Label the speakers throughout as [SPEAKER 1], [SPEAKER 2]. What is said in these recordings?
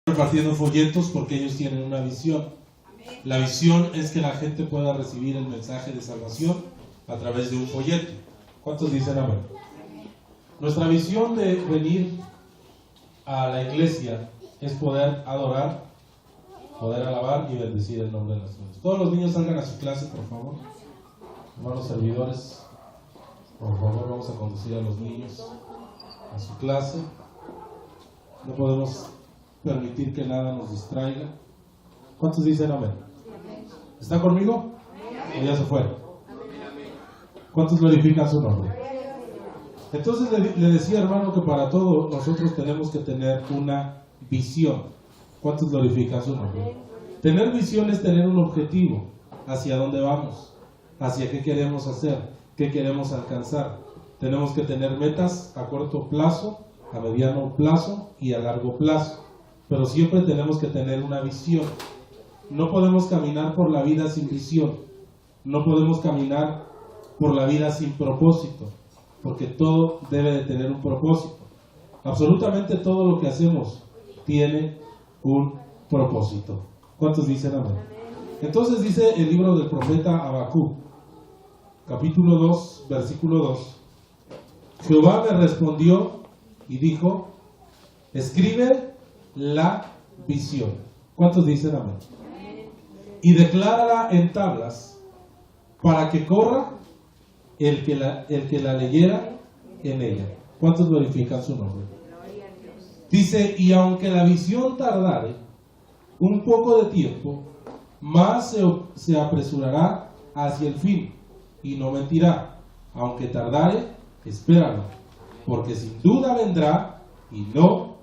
[SPEAKER 1] repartiendo folletos porque ellos tienen una visión. La visión es que la gente pueda recibir el mensaje de salvación a través de un folleto. ¿Cuántos dicen amén? Nuestra visión de venir a la iglesia es poder adorar, poder alabar y bendecir el nombre de las cosas. Todos los niños salgan a su clase, por favor. Hermanos servidores, por favor, vamos a conducir a los niños a su clase. No podemos permitir que nada nos distraiga. ¿Cuántos dicen amén? ¿Está conmigo? ¿O ya se fue? ¿Cuántos glorifican su nombre? Entonces le decía, hermano, que para todo nosotros tenemos que tener una visión. ¿Cuántos glorifican su nombre? Tener visión es tener un objetivo, hacia dónde vamos, hacia qué queremos hacer, qué queremos alcanzar. Tenemos que tener metas a corto plazo, a mediano plazo y a largo plazo. Pero siempre tenemos que tener una visión. No podemos caminar por la vida sin visión. No podemos caminar por la vida sin propósito, porque todo debe de tener un propósito. Absolutamente todo lo que hacemos tiene un propósito. ¿Cuántos dicen amén? Entonces dice el libro del profeta Habacuc, capítulo 2, versículo 2. Jehová me respondió y dijo, escribe la visión. ¿Cuántos dicen amén? Y declárala en tablas para que corra el que la leyera en ella. ¿Cuántos glorifican su nombre? Dice, y aunque la visión tardare un poco de tiempo, más se apresurará hacia el fin y no mentirá. Aunque tardare, espéralo, porque sin duda vendrá y no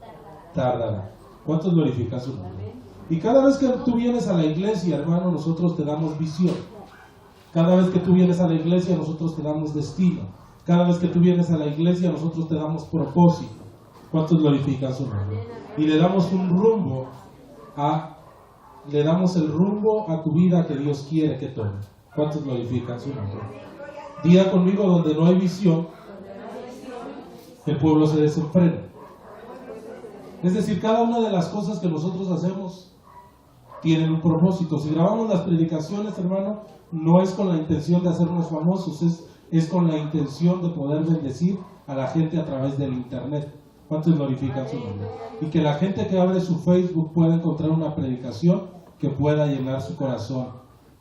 [SPEAKER 1] tardará. ¿Cuántos glorifican su nombre? Y cada vez que tú vienes a la iglesia, hermano, nosotros te damos visión. Cada vez que tú vienes a la iglesia, nosotros te damos destino. Cada vez que tú vienes a la iglesia, nosotros te damos propósito. ¿Cuántos glorifican su nombre? Y le damos un rumbo le damos el rumbo a tu vida que Dios quiere que tome. ¿Cuántos glorifican su nombre? Diga conmigo, donde no hay visión, el pueblo se desenfrena. Es decir, cada una de las cosas que nosotros hacemos tienen un propósito. Si grabamos las predicaciones, hermano, no es con la intención de hacernos famosos, es con la intención de poder bendecir a la gente a través del internet. ¿Cuántos glorifican su nombre? Y que la gente que abre su Facebook pueda encontrar una predicación que pueda llenar su corazón.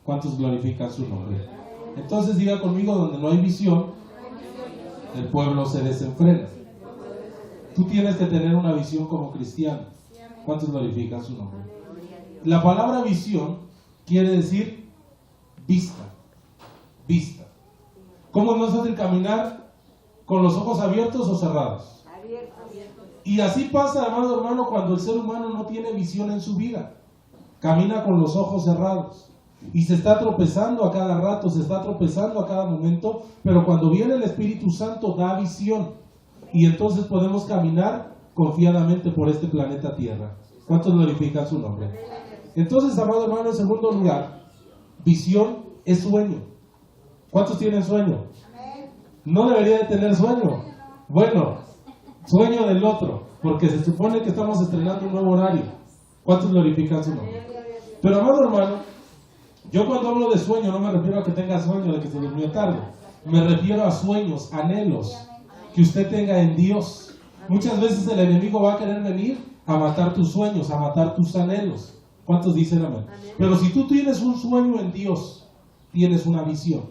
[SPEAKER 1] ¿Cuántos glorifican su nombre? Entonces diga conmigo, donde no hay visión, el pueblo se desenfrena. Tú tienes que tener una visión como cristiano. ¿Cuántos glorifican su nombre? La palabra visión quiere decir vista. Vista. ¿Cómo es más fácil caminar? ¿Con los ojos abiertos o cerrados? Y así pasa, amado hermano, cuando el ser humano no tiene visión en su vida. Camina con los ojos cerrados. Y se está tropezando a cada rato, se está tropezando a cada momento. Pero cuando viene el Espíritu Santo da visión. Y entonces podemos caminar confiadamente por este planeta Tierra. ¿Cuántos glorifican su nombre? Entonces, amado hermano, en segundo lugar, visión es sueño. ¿Cuántos tienen sueño? No debería de tener sueño. Bueno, sueño del otro, porque se supone que estamos estrenando un nuevo horario. ¿Cuántos glorifican su nombre? Pero, amado hermano, yo cuando hablo de sueño no me refiero a que tenga sueño de que se durmió tarde. Me refiero a sueños, anhelos que usted tenga en Dios. Muchas veces el enemigo va a querer venir a matar tus sueños, a matar tus anhelos. ¿Cuántos dicen amén? Pero si tú tienes un sueño en Dios, tienes una visión.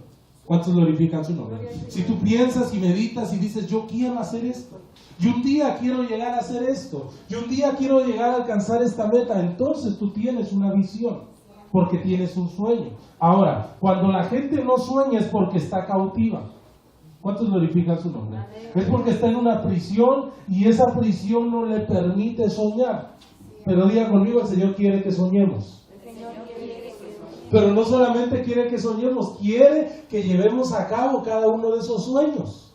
[SPEAKER 1] ¿Cuántos glorifican su nombre? Si tú piensas y meditas y dices, yo quiero hacer esto, y un día quiero llegar a hacer esto, y un día quiero llegar a alcanzar esta meta, entonces tú tienes una visión, porque tienes un sueño. Ahora, cuando la gente no sueña es porque está cautiva. ¿Cuántos glorifican su nombre? Es porque está en una prisión y esa prisión no le permite soñar. Pero diga conmigo, el Señor quiere que soñemos. Pero no solamente quiere que soñemos, quiere que llevemos a cabo cada uno de esos sueños.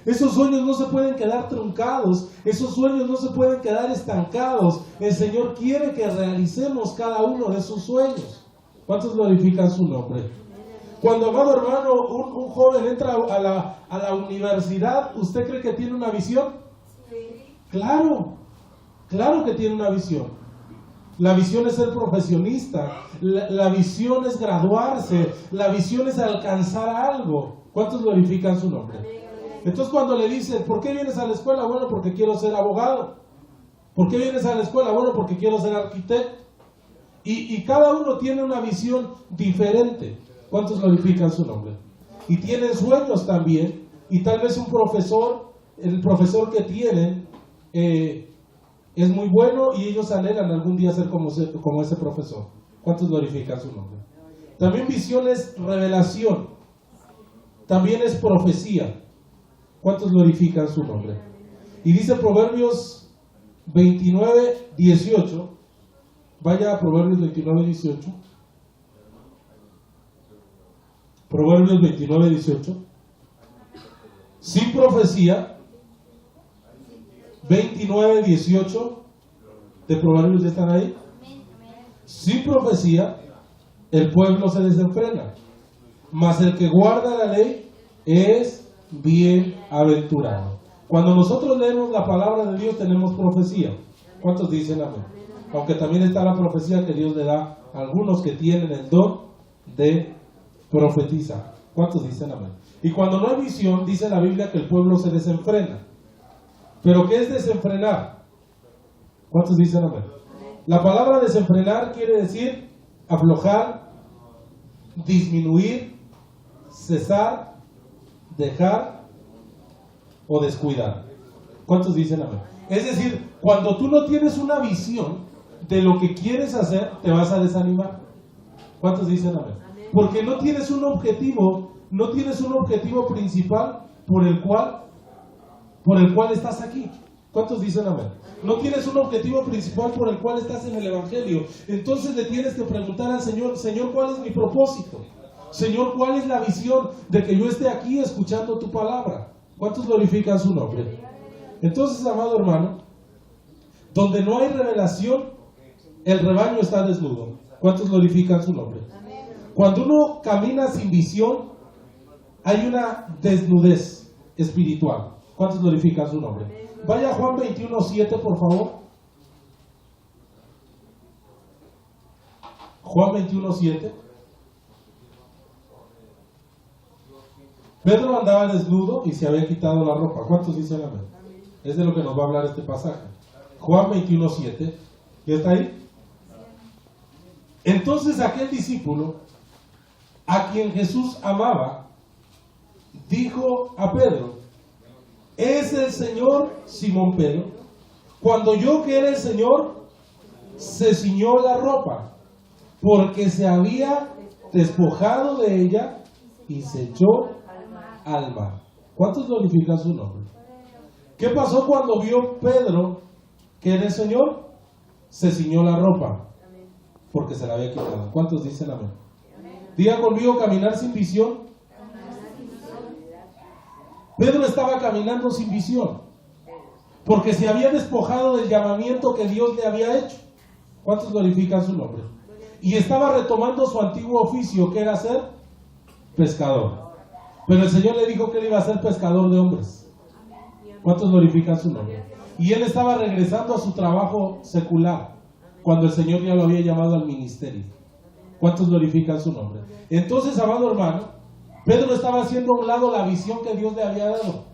[SPEAKER 1] Esos sueños no se pueden quedar truncados, esos sueños no se pueden quedar estancados. El Señor quiere que realicemos cada uno de esos sueños. ¿Cuántos glorifican su nombre? Cuando, amado hermano, un joven entra a la universidad, ¿usted cree que tiene una visión? Claro que tiene una visión. La visión es ser profesionista, la visión es graduarse, la visión es alcanzar algo. ¿Cuántos glorifican su nombre? Entonces cuando le dicen, ¿por qué vienes a la escuela? Bueno, porque quiero ser abogado. ¿Por qué vienes a la escuela? Bueno, porque quiero ser arquitecto. Y cada uno tiene una visión diferente. ¿Cuántos glorifican su nombre? Y tienen sueños también. Y tal vez un profesor, el profesor que tienen, es muy bueno y ellos anhelan algún día ser como ese profesor. ¿Cuántos glorifican su nombre? También visión es revelación. También es profecía. ¿Cuántos glorifican su nombre? Y dice Proverbios 29:18. Vaya a Proverbios 29:18. Proverbios 29:18. Sin profecía. 29:18 de Proverbios, ¿ya están ahí? Sin profecía, el pueblo se desenfrena, mas el que guarda la ley es bienaventurado. Cuando nosotros leemos la palabra de Dios tenemos profecía. ¿Cuántos dicen amén? Aunque también está la profecía que Dios le da a algunos que tienen el don de profetizar. ¿Cuántos dicen amén? Y cuando no hay visión, dice la Biblia que el pueblo se desenfrena. ¿Pero qué es desenfrenar? ¿Cuántos dicen amén? La palabra desenfrenar quiere decir aflojar, disminuir, cesar, dejar o descuidar. ¿Cuántos dicen amén? Es decir, cuando tú no tienes una visión de lo que quieres hacer, te vas a desanimar. ¿Cuántos dicen amén? Porque no tienes un objetivo principal por el cual estás aquí. ¿Cuántos dicen amén? No tienes un objetivo principal por el cual estás en el Evangelio. Entonces le tienes que preguntar al Señor, Señor, ¿cuál es mi propósito? Señor, ¿cuál es la visión de que yo esté aquí escuchando tu palabra? ¿Cuántos glorifican su nombre? Entonces, amado hermano, donde no hay revelación, el rebaño está desnudo. ¿Cuántos glorifican su nombre? Cuando uno camina sin visión, hay una desnudez espiritual. ¿Cuántos glorifican su nombre? Vaya a Juan 21:7, por favor. Juan 21:7. Pedro andaba desnudo y se había quitado la ropa. ¿Cuántos dicen amén? Es de lo que nos va a hablar este pasaje. Juan 21:7. ¿Ya está ahí? Entonces aquel discípulo, a quien Jesús amaba, dijo a Pedro: ¿es el Señor? Simón Pedro, cuando oyó que era el Señor, se ciñó la ropa, porque se había despojado de ella y se echó al mar. ¿Cuántos glorifican su nombre? ¿Qué pasó cuando vio Pedro que era el Señor? Se ciñó la ropa, porque se la había quitado. ¿Cuántos dicen amén? Diga conmigo: caminar sin visión. Pedro estaba caminando sin visión, porque se había despojado del llamamiento que Dios le había hecho. ¿Cuántos glorifican su nombre? Y estaba retomando su antiguo oficio, que era ser pescador. Pero el Señor le dijo que él iba a ser pescador de hombres. ¿Cuántos glorifican su nombre? Y él estaba regresando a su trabajo secular, cuando el Señor ya lo había llamado al ministerio. ¿Cuántos glorifican su nombre? Entonces, amado hermano, Pedro estaba haciendo a un lado la visión que Dios le había dado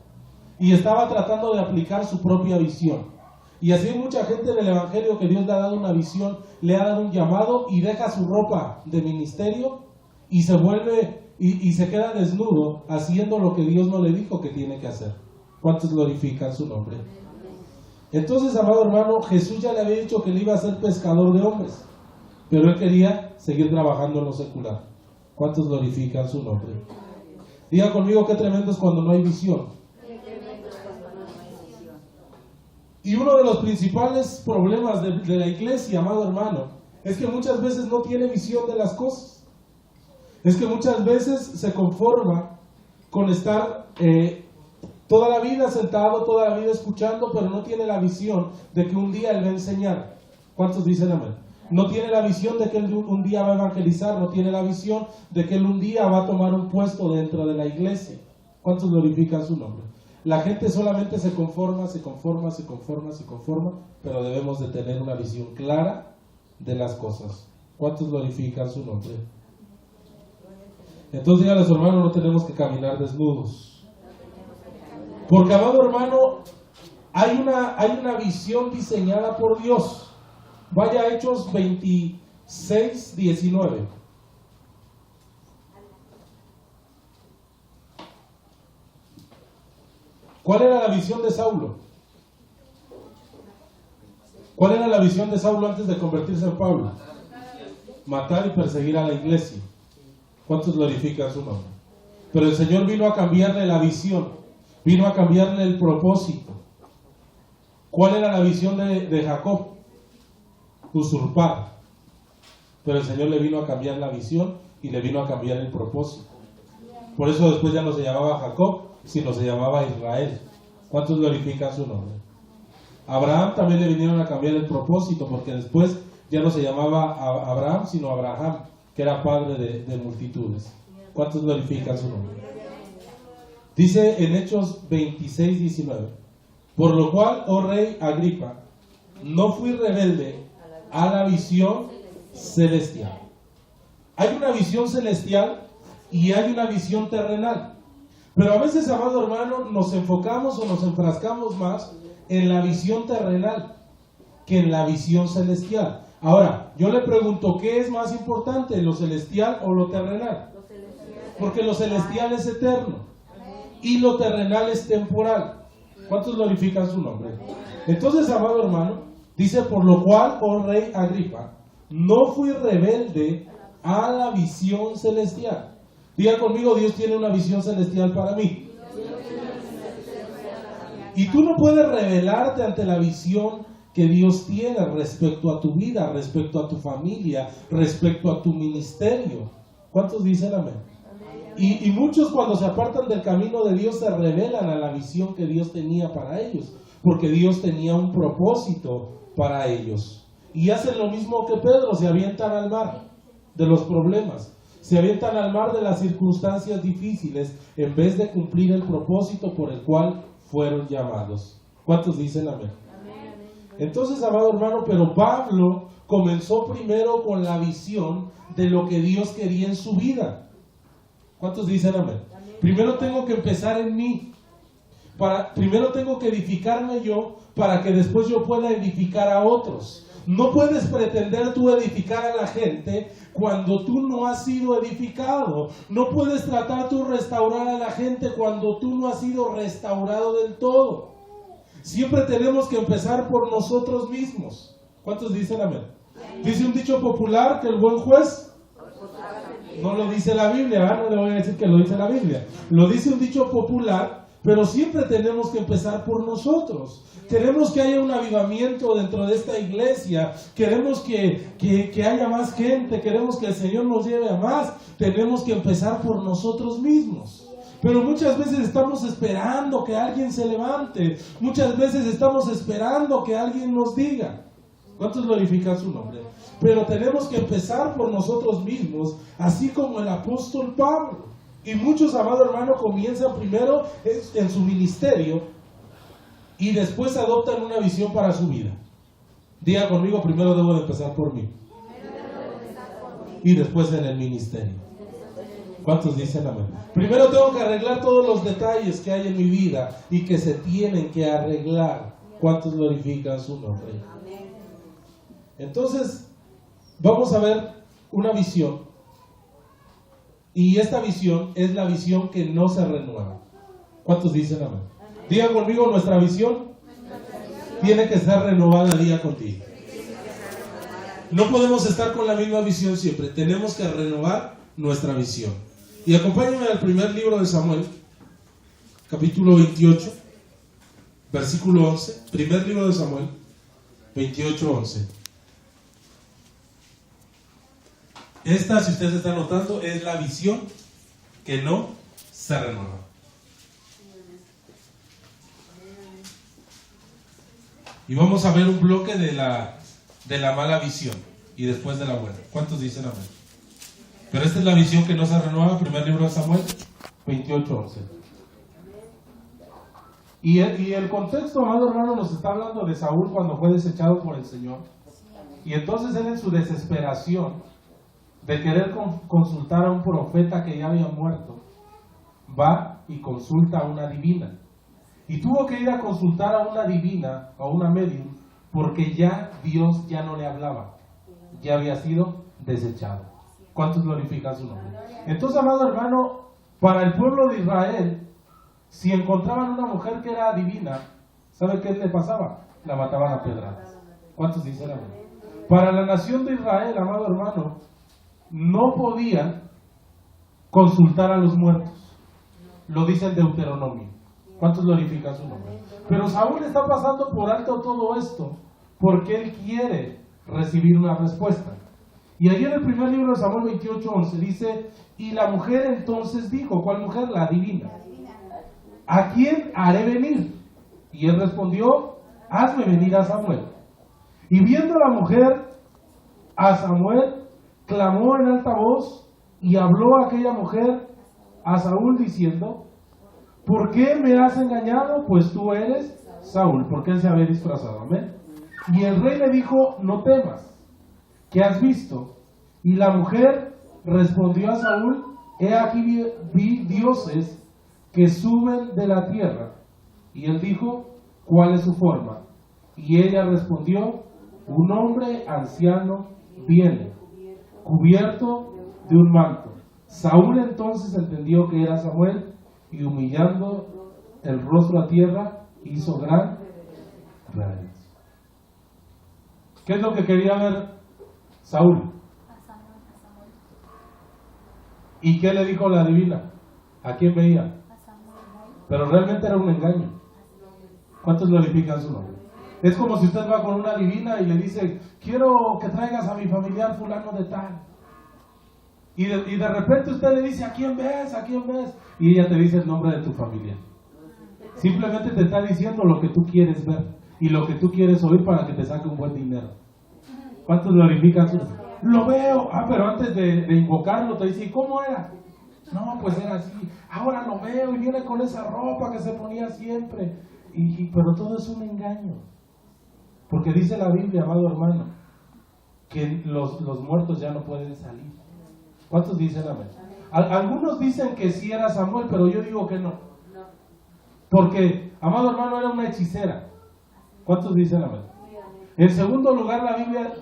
[SPEAKER 1] y estaba tratando de aplicar su propia visión. Y así hay mucha gente en el Evangelio que Dios le ha dado una visión, le ha dado un llamado y deja su ropa de ministerio y se vuelve y se queda desnudo haciendo lo que Dios no le dijo que tiene que hacer. ¿Cuántos glorifican su nombre? Entonces, amado hermano, Jesús ya le había dicho que él iba a ser pescador de hombres, pero él quería seguir trabajando en lo secular. ¿Cuántos glorifican su nombre? Diga conmigo: qué tremendo es cuando no hay visión. Y uno de los principales problemas de la iglesia, amado hermano, es que muchas veces no tiene visión de las cosas. Es que muchas veces se conforma con estar toda la vida sentado, toda la vida escuchando, pero no tiene la visión de que un día él va a enseñar. ¿Cuántos dicen amén? No tiene la visión de que él un día va a evangelizar, no tiene la visión de que él un día va a tomar un puesto dentro de la iglesia. ¿Cuántos glorifican su nombre? La gente solamente se conforma, pero debemos de tener una visión clara de las cosas. ¿Cuántos glorifican su nombre? Entonces, dígale a su hermano, no tenemos que caminar desnudos. Porque, amado hermano, hay una visión diseñada por Dios. Vaya a Hechos 26, 19. ¿Cuál era la visión de Saulo? ¿Cuál era la visión de Saulo antes de convertirse en Pablo? Matar y perseguir a la iglesia. ¿Cuántos glorifican su nombre? Pero el Señor vino a cambiarle la visión, vino a cambiarle el propósito. ¿Cuál era la visión de Jacob? Usurpar. Pero el Señor le vino a cambiar la visión y le vino a cambiar el propósito. Por eso después ya no se llamaba Jacob, sino se llamaba Israel. ¿Cuántos glorifican su nombre? A Abraham también le vinieron a cambiar el propósito, porque después ya no se llamaba Abraham, sino Abraham, que era padre de multitudes. ¿Cuántos glorifican su nombre? Dice en Hechos 26, 19: por lo cual, oh rey Agripa, no fui rebelde a la visión celestial. Hay una visión celestial y hay una visión terrenal. Pero a veces, amado hermano, nos enfocamos o nos enfrascamos más en la visión terrenal que en la visión celestial. Ahora, yo le pregunto, ¿qué es más importante, lo celestial o lo terrenal? Porque lo celestial es eterno y lo terrenal es temporal. ¿Cuántos glorifican su nombre? Entonces, amado hermano, dice, por lo cual, oh rey Agripa, no fui rebelde a la visión celestial. Diga conmigo, Dios tiene una visión celestial para mí. Y tú no puedes rebelarte ante la visión que Dios tiene respecto a tu vida, respecto a tu familia, respecto a tu ministerio. ¿Cuántos dicen amén? Y muchos, cuando se apartan del camino de Dios, se rebelan a la visión que Dios tenía para ellos, porque Dios tenía un propósito para ellos. Y hacen lo mismo que Pedro, se avientan al mar de los problemas, se avientan al mar de las circunstancias difíciles, en vez de cumplir el propósito por el cual fueron llamados. ¿Cuántos dicen amén? Entonces, amado hermano, pero Pablo comenzó primero con la visión de lo que Dios quería en su vida. ¿Cuántos dicen amén? Primero tengo que empezar en mí. Primero tengo que edificarme yo para que después yo pueda edificar a otros. No puedes pretender tú edificar a la gente cuando tú no has sido edificado. No puedes tratar tú restaurar a la gente cuando tú no has sido restaurado del todo. Siempre tenemos que empezar por nosotros mismos. ¿Cuántos dicen amén? Dice un dicho popular que el buen juez no lo dice la Biblia, ¿verdad? No le voy a decir que lo dice la Biblia. Lo dice un dicho popular, pero siempre tenemos que empezar por nosotros. Queremos que haya un avivamiento dentro de esta iglesia. Queremos que haya más gente. Queremos que el Señor nos lleve a más. Tenemos que empezar por nosotros mismos. Pero muchas veces estamos esperando que alguien se levante. Muchas veces estamos esperando que alguien nos diga. ¿Cuántos glorifican su nombre? Pero tenemos que empezar por nosotros mismos, así como el apóstol Pablo. Y muchos, amado hermano, comienzan primero en su ministerio y después adoptan una visión para su vida. Diga conmigo, primero debo de empezar por mí. Y después en el ministerio. ¿Cuántos dicen amén? Primero tengo que arreglar todos los detalles que hay en mi vida y que se tienen que arreglar. ¿Cuántos glorifican su nombre? Entonces, vamos a ver una visión. Y esta visión es la visión que no se renueva. ¿Cuántos dicen amén? Digan conmigo, nuestra visión tiene que ser renovada día con día. No podemos estar con la misma visión siempre. Tenemos que renovar nuestra visión. Y acompáñenme al primer libro de Samuel, capítulo 28, versículo 11. Primer libro de Samuel, 28, 11. Esta, si ustedes están notando, es la visión que no se renueva. Y vamos a ver un bloque de la mala visión y después de la buena. ¿Cuántos dicen amén? Pero esta es la visión que no se renueva, primer libro de Samuel, 28:11. Y el contexto, amado hermano, nos está hablando de Saúl cuando fue desechado por el Señor. Y entonces él, en su desesperación de querer consultar a un profeta que ya había muerto, va y consulta a una divina. Y tuvo que ir a consultar a una divina, a una medium, porque ya Dios ya no le hablaba, ya había sido desechado. ¿Cuántos glorifican su nombre? Entonces, amado hermano, para el pueblo de Israel, si encontraban una mujer que era divina, ¿sabe qué le pasaba? La mataban a pedradas. ¿Cuántos dicen amén? Para la nación de Israel, amado hermano, no podían consultar a los muertos. Lo dice el Deuteronomio. ¿Cuántos glorifican su nombre? Pero Saúl está pasando por alto todo esto porque él quiere recibir una respuesta. Y allí en el primer libro de Samuel 28:11 dice: y la mujer entonces dijo, ¿cuál mujer? La divina. ¿A quién haré venir? Y él respondió: hazme venir a Samuel. Y viendo la mujer a Samuel, clamó en alta voz y habló aquella mujer a Saúl diciendo: ¿por qué me has engañado? Pues tú eres Saúl, porque él se había disfrazado. Amén. Y el rey le dijo: no temas, ¿qué has visto? Y la mujer respondió a Saúl: he aquí vi dioses que suben de la tierra. Y él dijo: ¿cuál es su forma? Y ella respondió: un hombre anciano viene, cubierto de un manto. Saúl entonces entendió que era Samuel, y humillando el rostro a tierra, hizo gran reverencia. ¿Qué es lo que quería ver Saúl? ¿Y qué le dijo la divina? ¿A quién veía? Pero realmente era un engaño. ¿Cuántos glorifican su nombre? Es como si usted va con una divina y le dice: quiero que traigas a mi familiar fulano de tal. Y de repente usted le dice: ¿a quién ves? ¿A quién ves? Y ella te dice el nombre de tu familia. Simplemente te está diciendo lo que tú quieres ver y lo que tú quieres oír para que te saque un buen dinero. ¿Cuántos glorifican su nombre? Lo veo. Pero antes de invocarlo te dice: ¿y cómo era? No, pues era así. Ahora lo veo y viene con esa ropa que se ponía siempre. Pero todo es un engaño. Porque dice la Biblia, amado hermano, que los muertos ya no pueden salir. ¿Cuántos dicen amén? Algunos dicen que sí era Samuel, pero yo digo que no. Porque, amado hermano, era una hechicera. ¿Cuántos dicen amén? En segundo lugar, la Biblia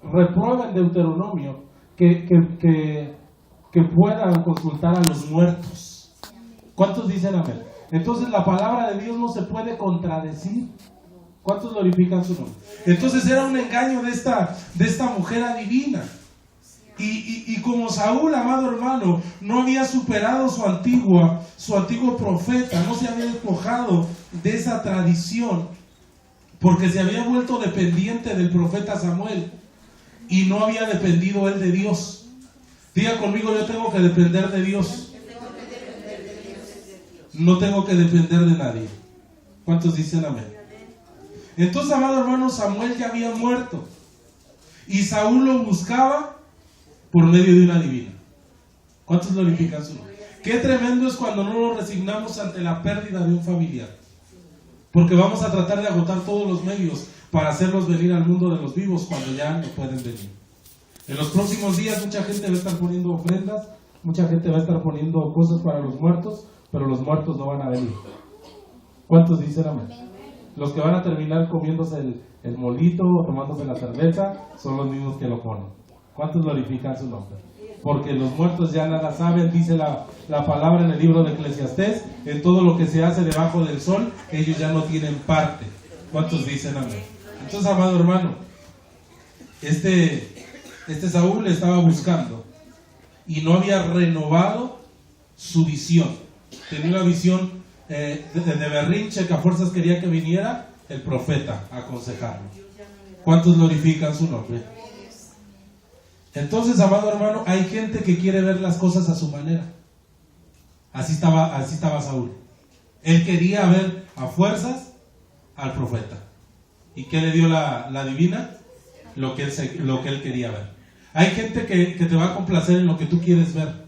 [SPEAKER 1] reprueba en Deuteronomio que puedan consultar a los muertos. ¿Cuántos dicen amén? Entonces la palabra de Dios no se puede contradecir. ¿Cuántos glorifican su nombre? Entonces era un engaño de esta mujer adivina. Y como Saúl, amado hermano, no había superado su antiguo profeta, no se había despojado de esa tradición, porque se había vuelto dependiente del profeta Samuel y no había dependido él de Dios. Diga conmigo: yo tengo que depender de Dios. No tengo que depender de nadie. ¿Cuántos dicen amén? Entonces, amado hermano, Samuel ya había muerto y Saúl lo buscaba por medio de una divina. ¿Cuántos glorifican su nombre? Qué tremendo es cuando no nos resignamos ante la pérdida de un familiar, porque vamos a tratar de agotar todos los medios para hacerlos venir al mundo de los vivos cuando ya no pueden venir. En los próximos días mucha gente va a estar poniendo ofrendas, mucha gente va a estar poniendo cosas para los muertos, pero los muertos no van a venir. ¿Cuántos dicen amén? Los que van a terminar comiéndose el molito o tomándose la cerveza son los mismos que lo ponen. ¿Cuántos glorifican su nombre? Porque los muertos ya nada saben, dice la palabra en el libro de Eclesiastés: en todo lo que se hace debajo del sol, ellos ya no tienen parte. ¿Cuántos dicen amén? Entonces, amado hermano, este Saúl estaba buscando y no había renovado su visión. Tenía una visión de berrinche, que a fuerzas quería que viniera el profeta a aconsejarlo. ¿Cuántos glorifican su nombre? Entonces, amado hermano, hay gente que quiere ver las cosas a su manera. Así estaba Saúl. Él quería ver a fuerzas al profeta. ¿Y qué le dio la divina? Lo que él quería ver. Hay gente que te va a complacer en lo que tú quieres ver.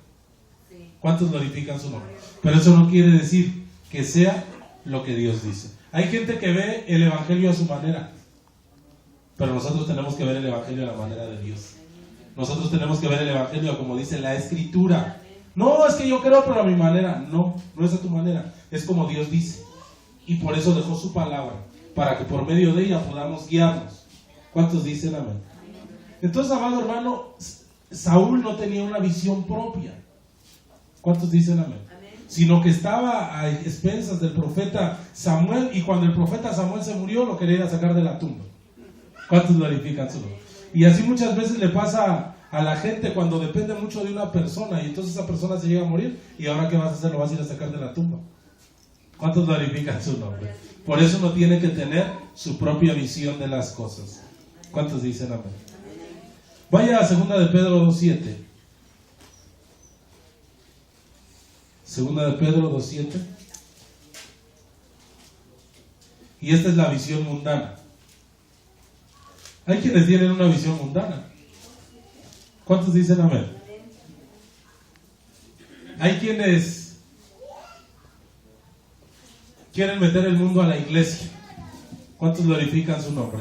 [SPEAKER 1] ¿Cuántos glorifican su nombre? Pero eso no quiere decir que sea lo que Dios dice. Hay gente que ve el evangelio a su manera. Pero nosotros tenemos que ver el Evangelio a la manera de Dios. Nosotros tenemos que ver el Evangelio como dice la Escritura. No, es que yo creo pero a mi manera. No, no es a tu manera. Es como Dios dice. Y por eso dejó su palabra, para que por medio de ella podamos guiarnos. ¿Cuántos dicen amén? Entonces, amado hermano, Saúl no tenía una visión propia. ¿Cuántos dicen amén? Sino que estaba a expensas del profeta Samuel, y cuando el profeta Samuel se murió, lo quería sacar de la tumba. ¿Cuántos glorifican su nombre? Y así muchas veces le pasa a la gente cuando depende mucho de una persona, y entonces esa persona se llega a morir, y ahora ¿qué vas a hacer? Lo vas a ir a sacar de la tumba. ¿Cuántos glorifican su nombre? Por eso uno tiene que tener su propia visión de las cosas. ¿Cuántos dicen amén? Vaya a 2 de Pedro 2:7. 2 de Pedro 2:7. Y esta es la visión mundana. Hay quienes tienen una visión mundana. ¿Cuántos dicen amén? Hay quienes quieren meter el mundo a la iglesia. ¿Cuántos glorifican su nombre?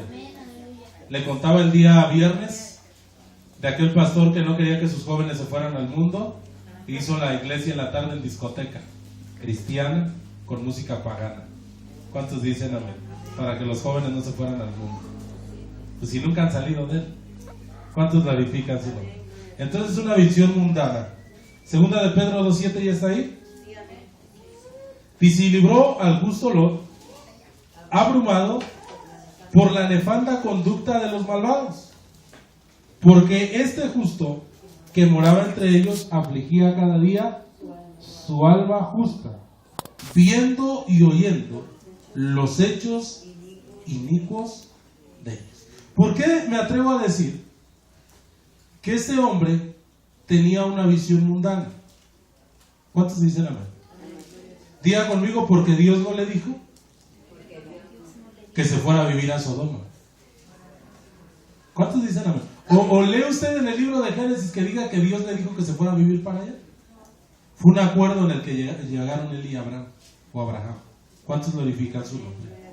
[SPEAKER 1] Le contaba el día viernes de aquel pastor que no quería que sus jóvenes se fueran al mundo. Hizo la iglesia en la tarde en discoteca cristiana con música pagana. ¿Cuántos dicen amén? Para que los jóvenes no se fueran al mundo. Pues si nunca han salido de él. ¿Cuántos glorifican su nombre? Entonces es una visión mundana. 2 de Pedro 2:7, ¿ya está ahí? Y si libró al justo Lot, abrumado por la nefanda conducta de los malvados, porque este justo que moraba entre ellos afligía cada día su alma justa, viendo y oyendo los hechos inicuos de ellos. ¿Por qué me atrevo a decir que este hombre tenía una visión mundana? ¿Cuántos dicen amén? Diga conmigo, porque Dios no le dijo que se fuera a vivir a Sodoma. ¿Cuántos dicen amén? O lee usted en el libro de Génesis que diga que Dios le dijo que se fuera a vivir para allá. Fue un acuerdo en el que llegaron él y Abraham, o Abraham. ¿Cuántos glorifican su nombre?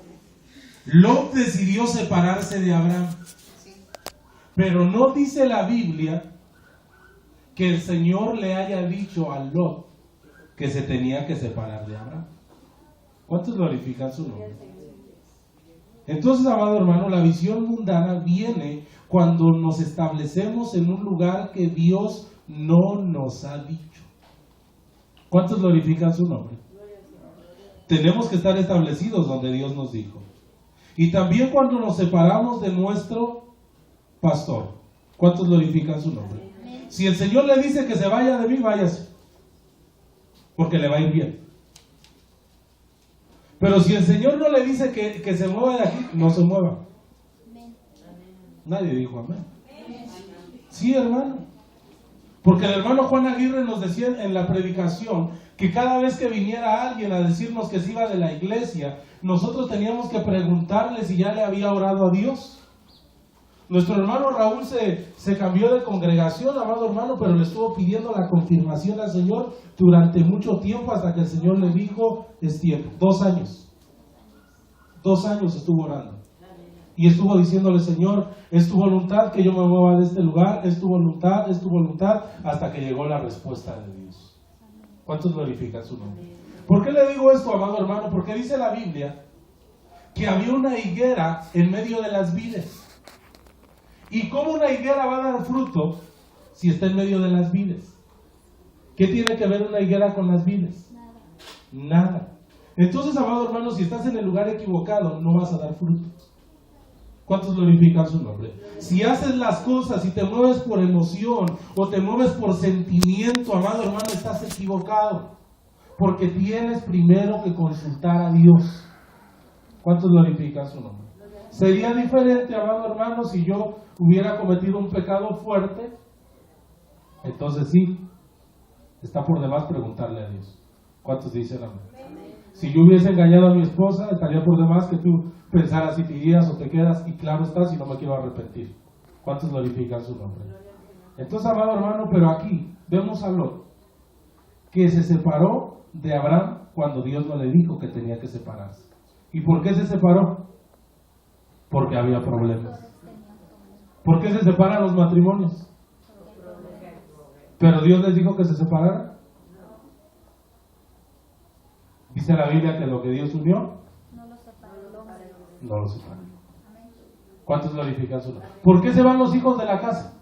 [SPEAKER 1] Lot decidió separarse de Abraham, pero no dice la Biblia que el Señor le haya dicho a Lot que se tenía que separar de Abraham. ¿Cuántos glorifican su nombre? Entonces, amado hermano, la visión mundana viene cuando nos establecemos en un lugar que Dios no nos ha dicho. ¿Cuántos glorifican su nombre? Tenemos que estar establecidos donde Dios nos dijo. Y también cuando nos separamos de nuestro pastor. ¿Cuántos glorifican su nombre? Si el Señor le dice que se vaya de mí, váyase, porque le va a ir bien. Pero si el Señor no le dice que se mueva de aquí, no se mueva. Nadie dijo amén. Sí, hermano. Porque el hermano Juan Aguirre nos decía en la predicación que cada vez que viniera alguien a decirnos que se iba de la iglesia, nosotros teníamos que preguntarle si ya le había orado a Dios. Nuestro hermano Raúl se cambió de congregación, amado hermano, pero le estuvo pidiendo la confirmación al Señor durante mucho tiempo, hasta que el Señor le dijo, es tiempo. 2 años. 2 años estuvo orando. Y estuvo diciéndole, Señor, es tu voluntad que yo me mueva de este lugar, es tu voluntad, hasta que llegó la respuesta de Dios. ¿Cuántos glorifican su nombre? ¿Por qué le digo esto, amado hermano? Porque dice la Biblia que había una higuera en medio de las vides. ¿Y cómo una higuera va a dar fruto si está en medio de las vides? ¿Qué tiene que ver una higuera con las vides? Nada. Entonces, amado hermano, si estás en el lugar equivocado, no vas a dar fruto. ¿Cuántos glorifican su nombre? Si haces las cosas y te mueves por emoción o te mueves por sentimiento, amado hermano, estás equivocado. Porque tienes primero que consultar a Dios. ¿Cuántos glorifican su nombre? Sería diferente, amado hermano, si yo hubiera cometido un pecado fuerte. Entonces sí, está por demás preguntarle a Dios. ¿Cuántos dicen amén? Si yo hubiese engañado a mi esposa, estaría por demás que tú pensaras si te irías o te quedas, y claro está, si no me quiero arrepentir. ¿Cuántos glorifican su nombre? Entonces, amado hermano, pero aquí vemos a Lot, que se separó de Abraham cuando Dios no le dijo que tenía que separarse. ¿Y por qué se separó? Porque había problemas. ¿Por qué se separan los matrimonios? ¿Pero Dios les dijo que se separaran? Dice la Biblia que lo que Dios unió, no lo separa. ¿Cuántos glorifican su nombre? ¿Por qué se van los hijos de la casa?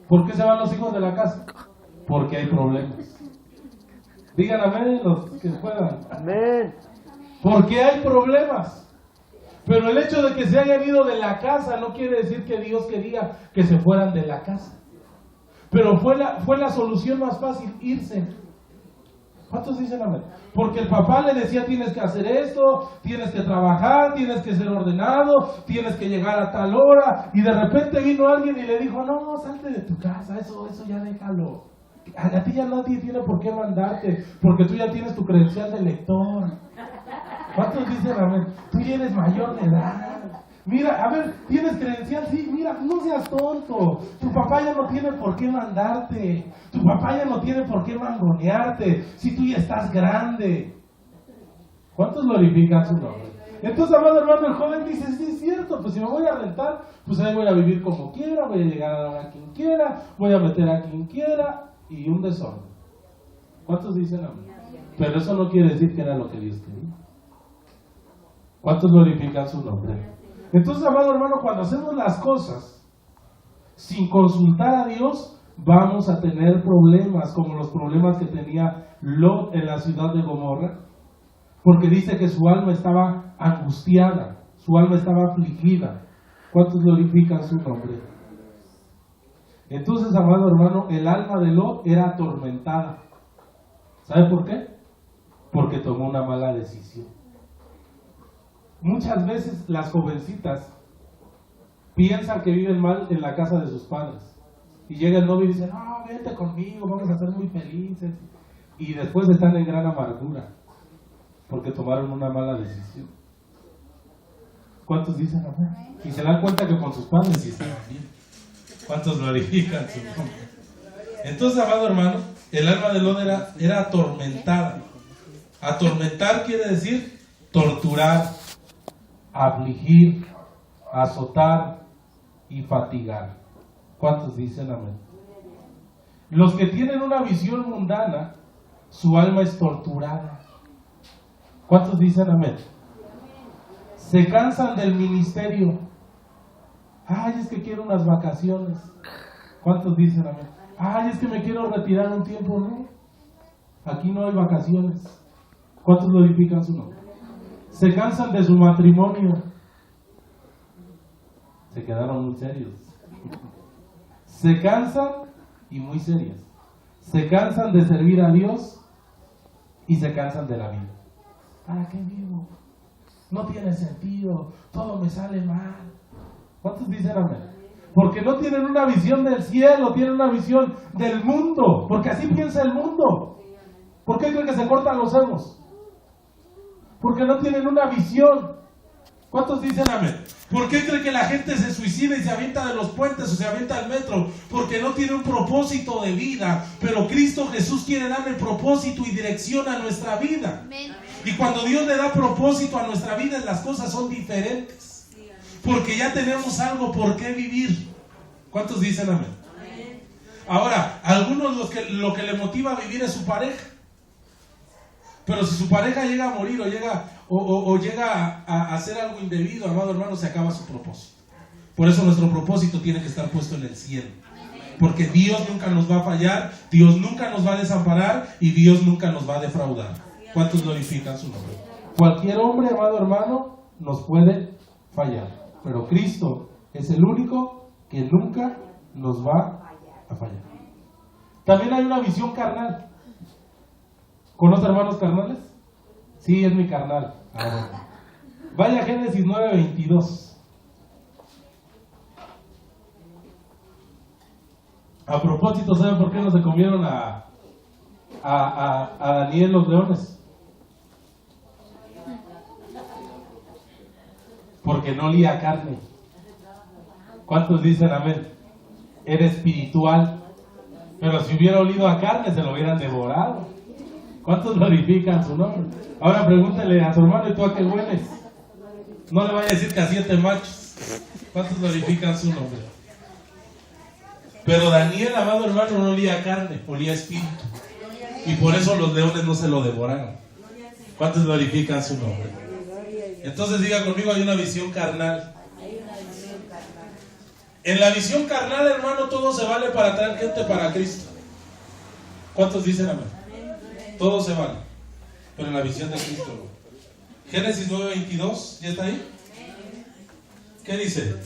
[SPEAKER 1] ¿Por qué se van los hijos de la casa? Porque hay problemas. Digan amén los que puedan.
[SPEAKER 2] Amén.
[SPEAKER 1] Porque hay problemas. Pero el hecho de que se hayan ido de la casa no quiere decir que Dios quería que se fueran de la casa. Pero fue la solución más fácil, irse. ¿Cuántos dicen amén? Porque el papá le decía, tienes que hacer esto, tienes que trabajar, tienes que ser ordenado, tienes que llegar a tal hora. Y de repente vino alguien y le dijo, no, salte de tu casa, eso ya déjalo. A ti ya nadie tiene por qué mandarte, porque tú ya tienes tu credencial de lector. ¿Cuántos dicen amén? Tú ya eres mayor de edad. Mira, a ver, ¿tienes credencial? Sí, mira, no seas tonto. Tu papá ya no tiene por qué mandarte. Tu papá ya no tiene por qué mangonearte. Si tú ya estás grande. ¿Cuántos glorifican su nombre? Entonces, amado hermano, el joven dice, sí, es cierto, pues si me voy a rentar, pues ahí voy a vivir como quiera, voy a llegar a la hora a quien quiera, voy a meter a quien quiera, y un desorden. ¿Cuántos dicen amén? Pero eso no quiere decir que era lo que Dios quería. ¿Cuántos glorifican su nombre? Entonces, amado hermano, cuando hacemos las cosas sin consultar a Dios, vamos a tener problemas, como los problemas que tenía Lot en la ciudad de Gomorra, porque dice que su alma estaba angustiada, su alma estaba afligida. ¿Cuántos glorifican su nombre? Entonces, amado hermano, el alma de Lot era atormentada. ¿Sabe por qué? Porque tomó una mala decisión. Muchas veces las jovencitas piensan que viven mal en la casa de sus padres. Y llega el novio y dice, no, vente conmigo, vamos a ser muy felices. Y después están en gran amargura, porque tomaron una mala decisión. ¿Cuántos dicen amén? Y se dan cuenta que con sus padres sí están bien. ¿Cuántos glorifican su nombre? Entonces, amado hermano, el alma de Lot era atormentada. Atormentar quiere decir torturar, afligir, azotar y fatigar. ¿Cuántos dicen amén? Los que tienen una visión mundana, su alma es torturada. ¿Cuántos dicen amén? Se cansan del ministerio. Ay, es que quiero unas vacaciones. ¿Cuántos dicen amén? Ay, es que me quiero retirar un tiempo. No, aquí no hay vacaciones. ¿Cuántos glorifican su nombre? Se cansan de su matrimonio. Se quedaron muy serios. Se cansan y muy serios. Se cansan de servir a Dios y se cansan de la vida. ¿Para qué vivo? No tiene sentido. Todo me sale mal. ¿Cuántos dicen amén? Porque no tienen una visión del cielo, tienen una visión del mundo. Porque así piensa el mundo. ¿Por qué creen que se cortan los ojos? Porque no tienen una visión. ¿Cuántos dicen amén? ¿Por qué cree que la gente se suicida y se avienta de los puentes o se avienta al metro? Porque no tiene un propósito de vida. Pero Cristo Jesús quiere darle propósito y dirección a nuestra vida. Y cuando Dios le da propósito a nuestra vida, las cosas son diferentes. Porque ya tenemos algo por qué vivir. ¿Cuántos dicen amén? Ahora, algunos lo que le motiva a vivir es su pareja. Pero si su pareja llega a morir o llega a hacer algo indebido, amado hermano, se acaba su propósito. Por eso nuestro propósito tiene que estar puesto en el cielo. Porque Dios nunca nos va a fallar, Dios nunca nos va a desamparar y Dios nunca nos va a defraudar. ¿Cuántos glorifican su nombre? Cualquier hombre, amado hermano, nos puede fallar. Pero Cristo es el único que nunca nos va a fallar. También hay una visión carnal. ¿Conoce hermanos carnales? Sí, es mi carnal. Vaya a Génesis 9:22. A propósito, ¿saben por qué no se comieron a Daniel los leones? Porque no olía carne. ¿Cuántos dicen amén? Era espiritual. Pero si hubiera olido a carne, se lo hubieran devorado. ¿Cuántos glorifican su nombre? Ahora pregúntale a su hermano, ¿y tú a qué hueles? No le vaya a decir que a 7 machos. ¿Cuántos glorifican su nombre? Pero Daniel, amado hermano, no olía a carne, olía a espíritu. Y por eso los leones no se lo devoraron. ¿Cuántos glorifican su nombre? Entonces diga conmigo, hay una visión carnal. En la visión carnal, hermano, todo se vale para traer gente para Cristo. ¿Cuántos dicen amén? Todo se vale. Pero en la visión de Cristo no. Génesis 9:22, ¿ya está ahí? ¿Qué dice?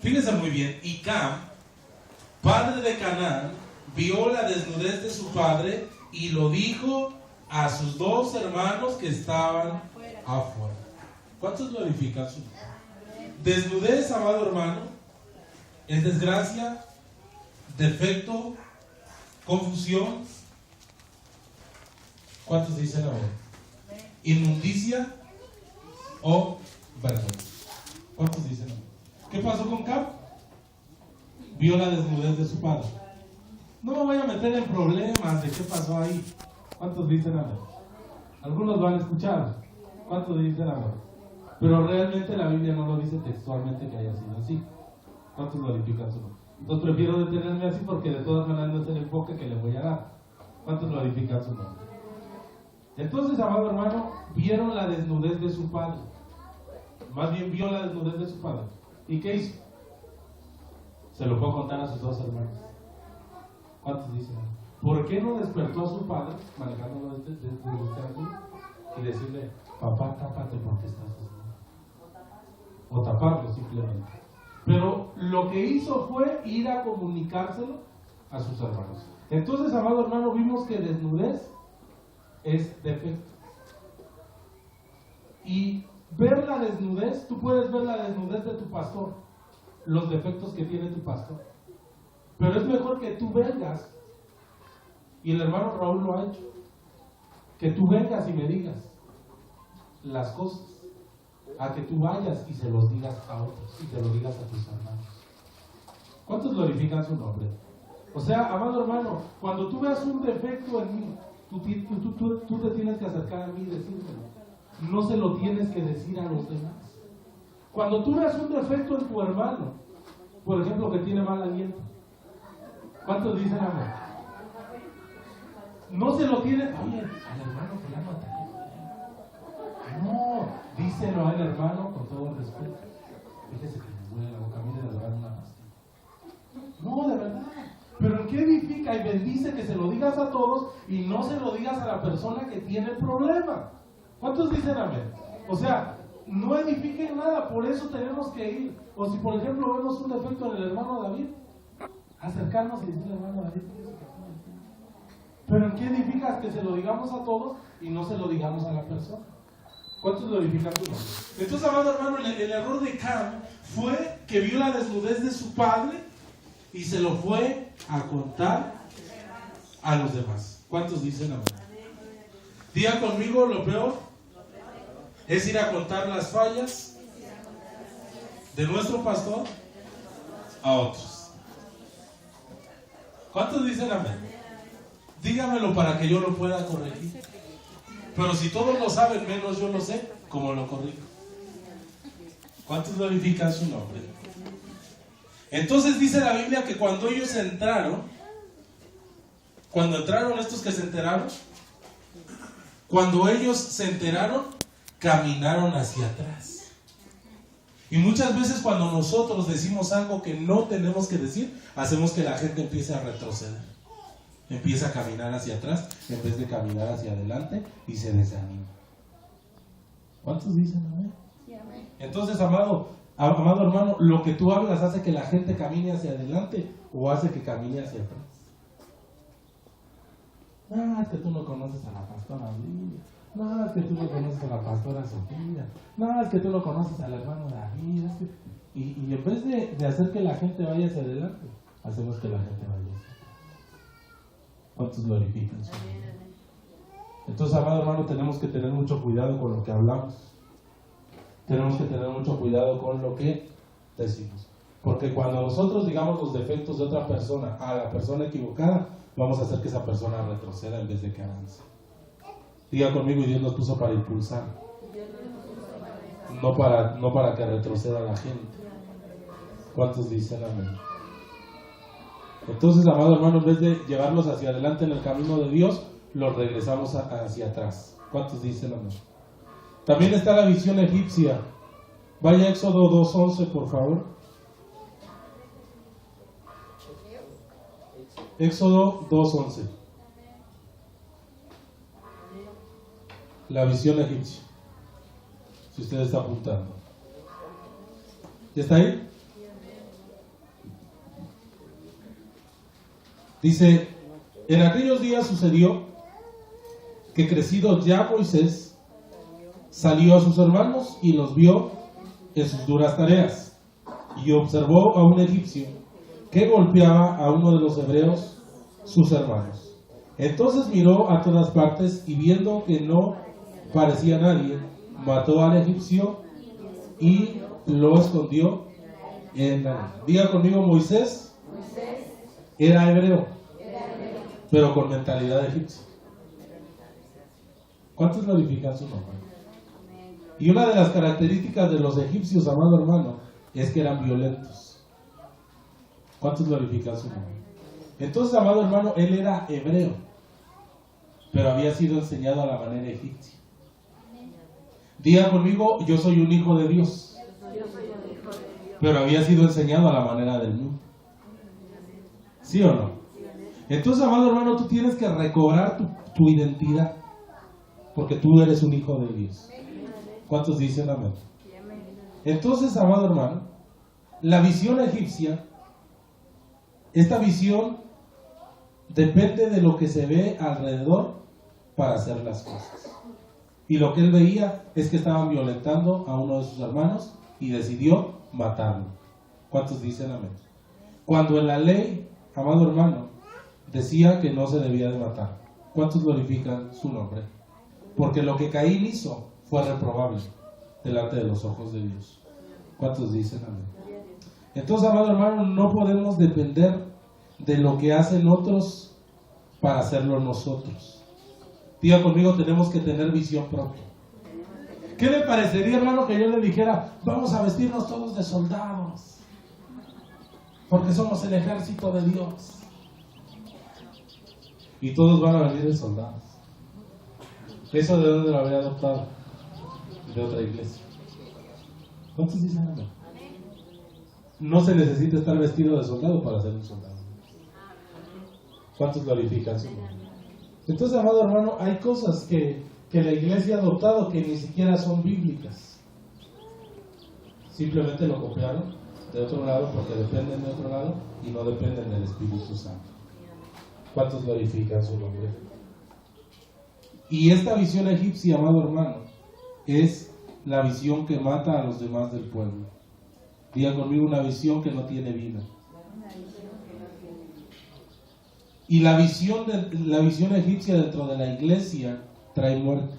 [SPEAKER 1] Fíjense muy bien. Y Cam, padre de Canaán, vio la desnudez de su padre y lo dijo a sus dos hermanos que estaban afuera. ¿Cuántos glorifican su nombre? Desnudez, amado hermano, es desgracia, defecto, confusión. ¿Cuántos dicen ahora? Inmundicia o vergüenza. ¿Cuántos dicen ahora? ¿Qué pasó con Cam? Vio la desnudez de su padre. No me voy a meter en problemas de qué pasó ahí. ¿Cuántos dicen amén? Algunos lo han escuchado. ¿Cuántos dicen amén? Pero realmente la Biblia no lo dice textualmente que haya sido así. ¿Cuántos glorifican su nombre? Entonces prefiero detenerme así porque de todas maneras no es el enfoque que le voy a dar. ¿Cuántos glorifican su nombre? Entonces, amado hermano, vieron la desnudez de su padre. Más bien vio la desnudez de su padre. ¿Y qué hizo? Se lo puedo contar a sus dos hermanos. ¿Cuántos dicen? ¿Por qué no despertó a su padre, manejándolo desde aquí, y decirle, papá, tápate porque estás desnudo? O taparlo simplemente. Pero lo que hizo fue ir a comunicárselo a sus hermanos. Entonces, amado hermano, vimos que desnudez es defecto. Y ver la desnudez, tú puedes ver la desnudez de tu pastor, los defectos que tiene tu pastor. Pero es mejor que tú vengas, y el hermano Raúl lo ha hecho, que tú vengas y me digas las cosas, a que tú vayas y se los digas a otros, y te lo digas a tus hermanos. ¿Cuántos glorifican su nombre? O sea, amado hermano, cuando tú veas un defecto en mí, tú te tienes que acercar a mí y decírmelo. No se lo tienes que decir a los demás. Cuando tú veas un defecto en tu hermano, por ejemplo, que tiene mal aliento, ¿cuántos dicen amén? No se lo tienes, oye, al hermano que llama también. No, díselo al hermano con todo respeto. Fíjese que me duele la boca, a mí de dar una pastilla. No, de verdad. Pero ¿en qué edifica y bendice que se lo digas a todos y no se lo digas a la persona que tiene el problema? ¿Cuántos dicen amén? O sea, no edifiquen nada, por eso tenemos que ir. O si por ejemplo vemos un defecto en el hermano David, acercarnos y decirle, hermano David, pero ¿en qué edifica que se lo digamos a todos y no se lo digamos a la persona? ¿Cuántos lo edifican tú? Entonces, amado hermano, el error de Cam fue que vio la desnudez de su padre y se lo fue a contar a los demás. ¿Cuántos dicen amén? Diga conmigo, lo peor es ir a contar las fallas de nuestro pastor a otros. ¿Cuántos dicen amén? Dígamelo para que yo lo pueda corregir. Pero si todos lo saben, menos yo lo sé, ¿cómo lo corrijo? ¿Cuántos glorifican su nombre? Entonces dice la Biblia que cuando ellos entraron, estos que se enteraron, cuando ellos se enteraron, caminaron hacia atrás. Y muchas veces cuando nosotros decimos algo que no tenemos que decir, hacemos que la gente empiece a retroceder. Empieza a caminar hacia atrás en vez de caminar hacia adelante y se desanima. ¿Cuántos dicen amén? Sí, amén. Entonces, amado hermano, lo que tú hablas hace que la gente camine hacia adelante o hace que camine hacia atrás. No, es que tú no conoces a la pastora Lidia. No, es que tú no conoces a la pastora Sofía. No, es que tú no conoces al hermano David. Y en vez de hacer que la gente vaya hacia adelante, hacemos que la gente vaya hacia atrás. ¿Cuántos glorifican? Entonces, amado hermano, tenemos que tener mucho cuidado con lo que hablamos. Tenemos que tener mucho cuidado con lo que decimos. Porque cuando nosotros digamos los defectos de otra persona a la persona equivocada, vamos a hacer que esa persona retroceda en vez de que avance. Diga conmigo, y Dios nos puso para impulsar, no para que retroceda la gente. ¿Cuántos dicen amén? Entonces, amado hermano, en vez de llevarlos hacia adelante en el camino de Dios, los regresamos hacia atrás. ¿Cuántos dicen amén? También está la visión egipcia. Vaya a Éxodo 2:11, por favor. Éxodo 2:11. La visión egipcia. Si usted está apuntando. ¿Ya está ahí? Dice, en aquellos días sucedió que crecido ya Moisés salió a sus hermanos y los vio en sus duras tareas, y observó a un egipcio que golpeaba a uno de los hebreos, sus hermanos. Entonces miró a todas partes y viendo que no parecía nadie, mató al egipcio y lo escondió en la arena. Diga conmigo, Moisés era hebreo, pero con mentalidad egipcia. ¿Cuántos glorifican su nombre? Y una de las características de los egipcios, amado hermano, es que eran violentos. ¿Cuántos glorifican su nombre? Entonces, amado hermano, él era hebreo, pero había sido enseñado a la manera egipcia. Diga conmigo, yo soy un hijo de Dios, pero había sido enseñado a la manera del mundo. ¿Sí o no? Entonces, amado hermano, tú tienes que recobrar tu identidad, porque tú eres un hijo de Dios. ¿Cuántos dicen amén? Entonces, amado hermano, la visión egipcia, esta visión depende de lo que se ve alrededor para hacer las cosas. Y lo que él veía es que estaban violentando a uno de sus hermanos y decidió matarlo. ¿Cuántos dicen amén? Cuando en la ley, amado hermano, decía que no se debía de matar. ¿Cuántos glorifican su nombre? Porque lo que Caín hizo fue reprobable delante de los ojos de Dios. ¿Cuántos dicen amén? Entonces, amado hermano, no podemos depender de lo que hacen otros para hacerlo nosotros. Diga conmigo, tenemos que tener visión propia. ¿Qué le parecería, hermano, que yo le dijera, vamos a vestirnos todos de soldados, porque somos el ejército de Dios? Y todos van a venir de soldados. ¿Eso de dónde lo habría adoptado? De otra iglesia. ¿Cuántos dicen amén? No se necesita estar vestido de soldado para ser un soldado. ¿Cuántos glorifican su nombre? Entonces, amado hermano, hay cosas que la iglesia ha adoptado que ni siquiera son bíblicas. Simplemente lo copiaron de otro lado porque dependen de otro lado y no dependen del Espíritu Santo. ¿Cuántos glorifican su nombre? Y esta visión egipcia, amado hermano, es la visión que mata a los demás del pueblo. Diga conmigo, una visión que no tiene vida. Y la visión egipcia dentro de la iglesia trae muerte.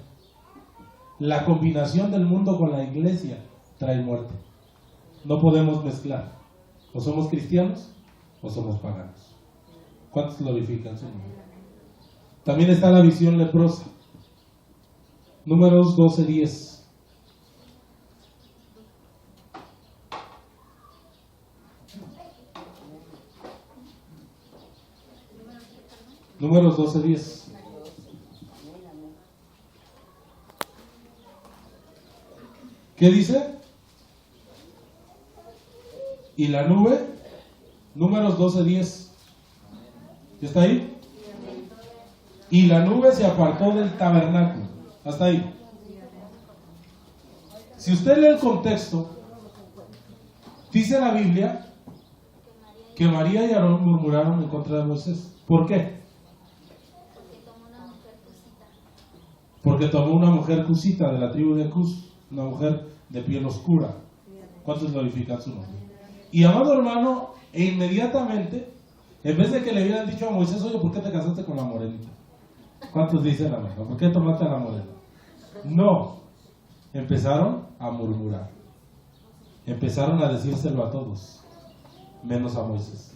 [SPEAKER 1] La combinación del mundo con la iglesia trae muerte. No podemos mezclar. O somos cristianos o somos paganos. ¿Cuántos glorifican su nombre? También está la visión leprosa. Números 12:10. Números 12:10. ¿Qué dice? Y la nube, Números 12:10. ¿Está ahí? Y la nube se apartó del tabernáculo. Hasta ahí. Si usted lee el contexto, dice la Biblia que María y Aarón murmuraron en contra de Moisés. ¿Por qué? Porque tomó una mujer cusita de la tribu de Cus, una mujer de piel oscura. ¿Cuántos glorifican su nombre? Y amado hermano, e inmediatamente, en vez de que le hubieran dicho a Moisés, oye, ¿por qué te casaste con la morenita? ¿Cuántos dicen amén? ¿Por qué tomaste a la morena? No, empezaron a murmurar. Empezaron a decírselo a todos, menos a Moisés.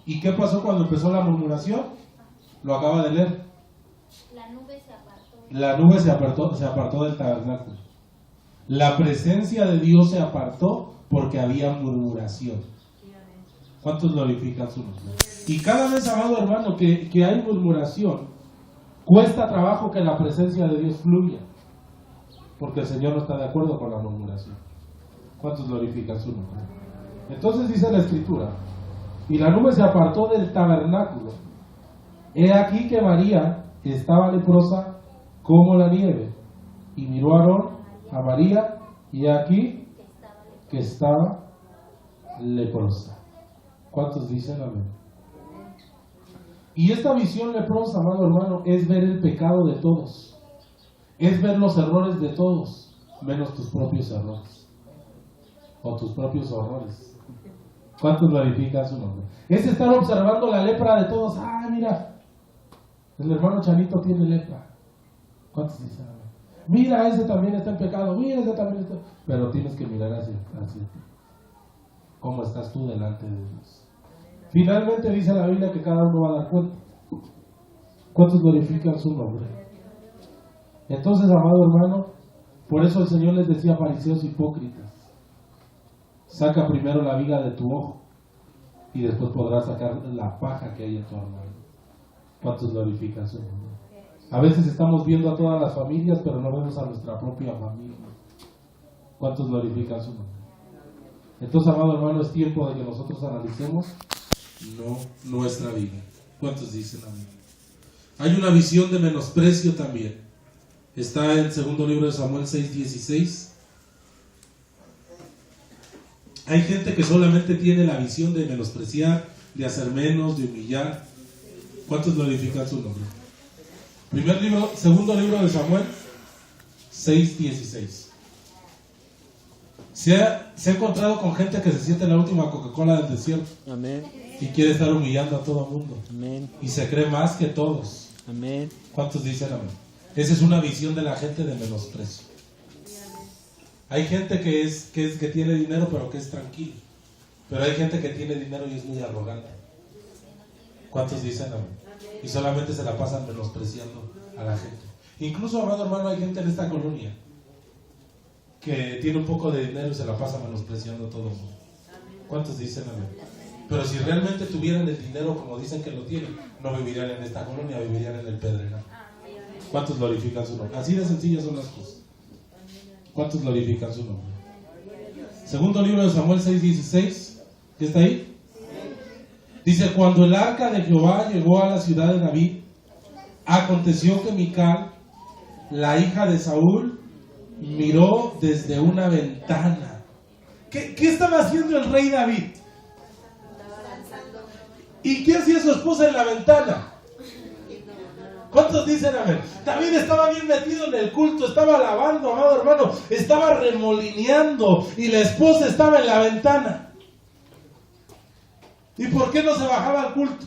[SPEAKER 1] ¿Y qué pasó cuando empezó la murmuración? Lo acaba de leer.
[SPEAKER 2] La nube se apartó.
[SPEAKER 1] La nube se apartó del tabernáculo. La presencia de Dios se apartó porque había murmuración. ¿Cuántos glorifican su nombre? Y cada vez, amado hermano, que hay murmuración, cuesta trabajo que la presencia de Dios fluya, porque el Señor no está de acuerdo con la murmuración. ¿Cuántos glorifican su nombre? Entonces dice la Escritura, y la nube se apartó del tabernáculo. He aquí que María estaba leprosa como la nieve, y miró a Aarón, a María, y he aquí que estaba leprosa. ¿Cuántos dicen amén? Y esta visión leprosa, amado hermano, es ver el pecado de todos, es ver los errores de todos, menos tus propios errores o tus propios horrores. ¿Cuántos glorifican su nombre? Es estar observando la lepra de todos. Ah, mira, el hermano Chanito tiene lepra. ¿Cuántos dicen amén? Mira, ese también está en pecado. Mira, ese también está. Pero tienes que mirar hacia ti. ¿Cómo estás tú delante de Dios? Finalmente dice la Biblia que cada uno va a dar cuenta. ¿Cuántos glorifican su nombre? Entonces, amado hermano, por eso el Señor les decía, fariseos hipócritas, saca primero la viga de tu ojo y después podrás sacar la paja que hay en tu hermano. ¿Cuántos glorifican su nombre? A veces estamos viendo a todas las familias, pero no vemos a nuestra propia familia. ¿Cuántos glorifican su nombre? Entonces, amado hermano, es tiempo de que nosotros analicemos nuestra vida. ¿Cuántos dicen amén? Hay una visión de menosprecio también. Está en el segundo libro de Samuel 6:16. Hay gente que solamente tiene la visión de menospreciar, de hacer menos, de humillar. ¿Cuántos glorifican su nombre? Segundo libro de Samuel 6:16. Se ha encontrado con gente que se siente la última Coca-Cola del desierto.
[SPEAKER 3] Amén.
[SPEAKER 1] Y quiere estar humillando a todo el mundo.
[SPEAKER 3] Amén.
[SPEAKER 1] Y se cree más que todos.
[SPEAKER 3] Amén.
[SPEAKER 1] ¿Cuántos dicen amén? Esa es una visión de la gente de menosprecio. Hay gente que tiene dinero pero que es tranquilo. Pero hay gente que tiene dinero y es muy arrogante. ¿Cuántos dicen amén? Y solamente se la pasan menospreciando a la gente. Incluso, amado hermano, hay gente en esta colonia que tiene un poco de dinero y se la pasa menospreciando a todo el mundo. ¿Cuántos dicen amén? Pero si realmente tuvieran el dinero como dicen que lo tienen, no vivirían en esta colonia, vivirían en el Pedregal. ¿Cuántos glorifican su nombre? Así de sencillas son las cosas. ¿Cuántos glorifican su nombre? Segundo libro de Samuel 6:16. ¿Qué está ahí? Dice, cuando el arca de Jehová llegó a la ciudad de David, aconteció que Mical, la hija de Saúl, miró desde una ventana. ¿Qué estaba haciendo el rey David? ¿Y qué hacía su esposa en la ventana? ¿Cuántos dicen amén? David estaba bien metido en el culto, estaba alabando, amado hermano, estaba remolineando y la esposa estaba en la ventana. ¿Y por qué no se bajaba al culto?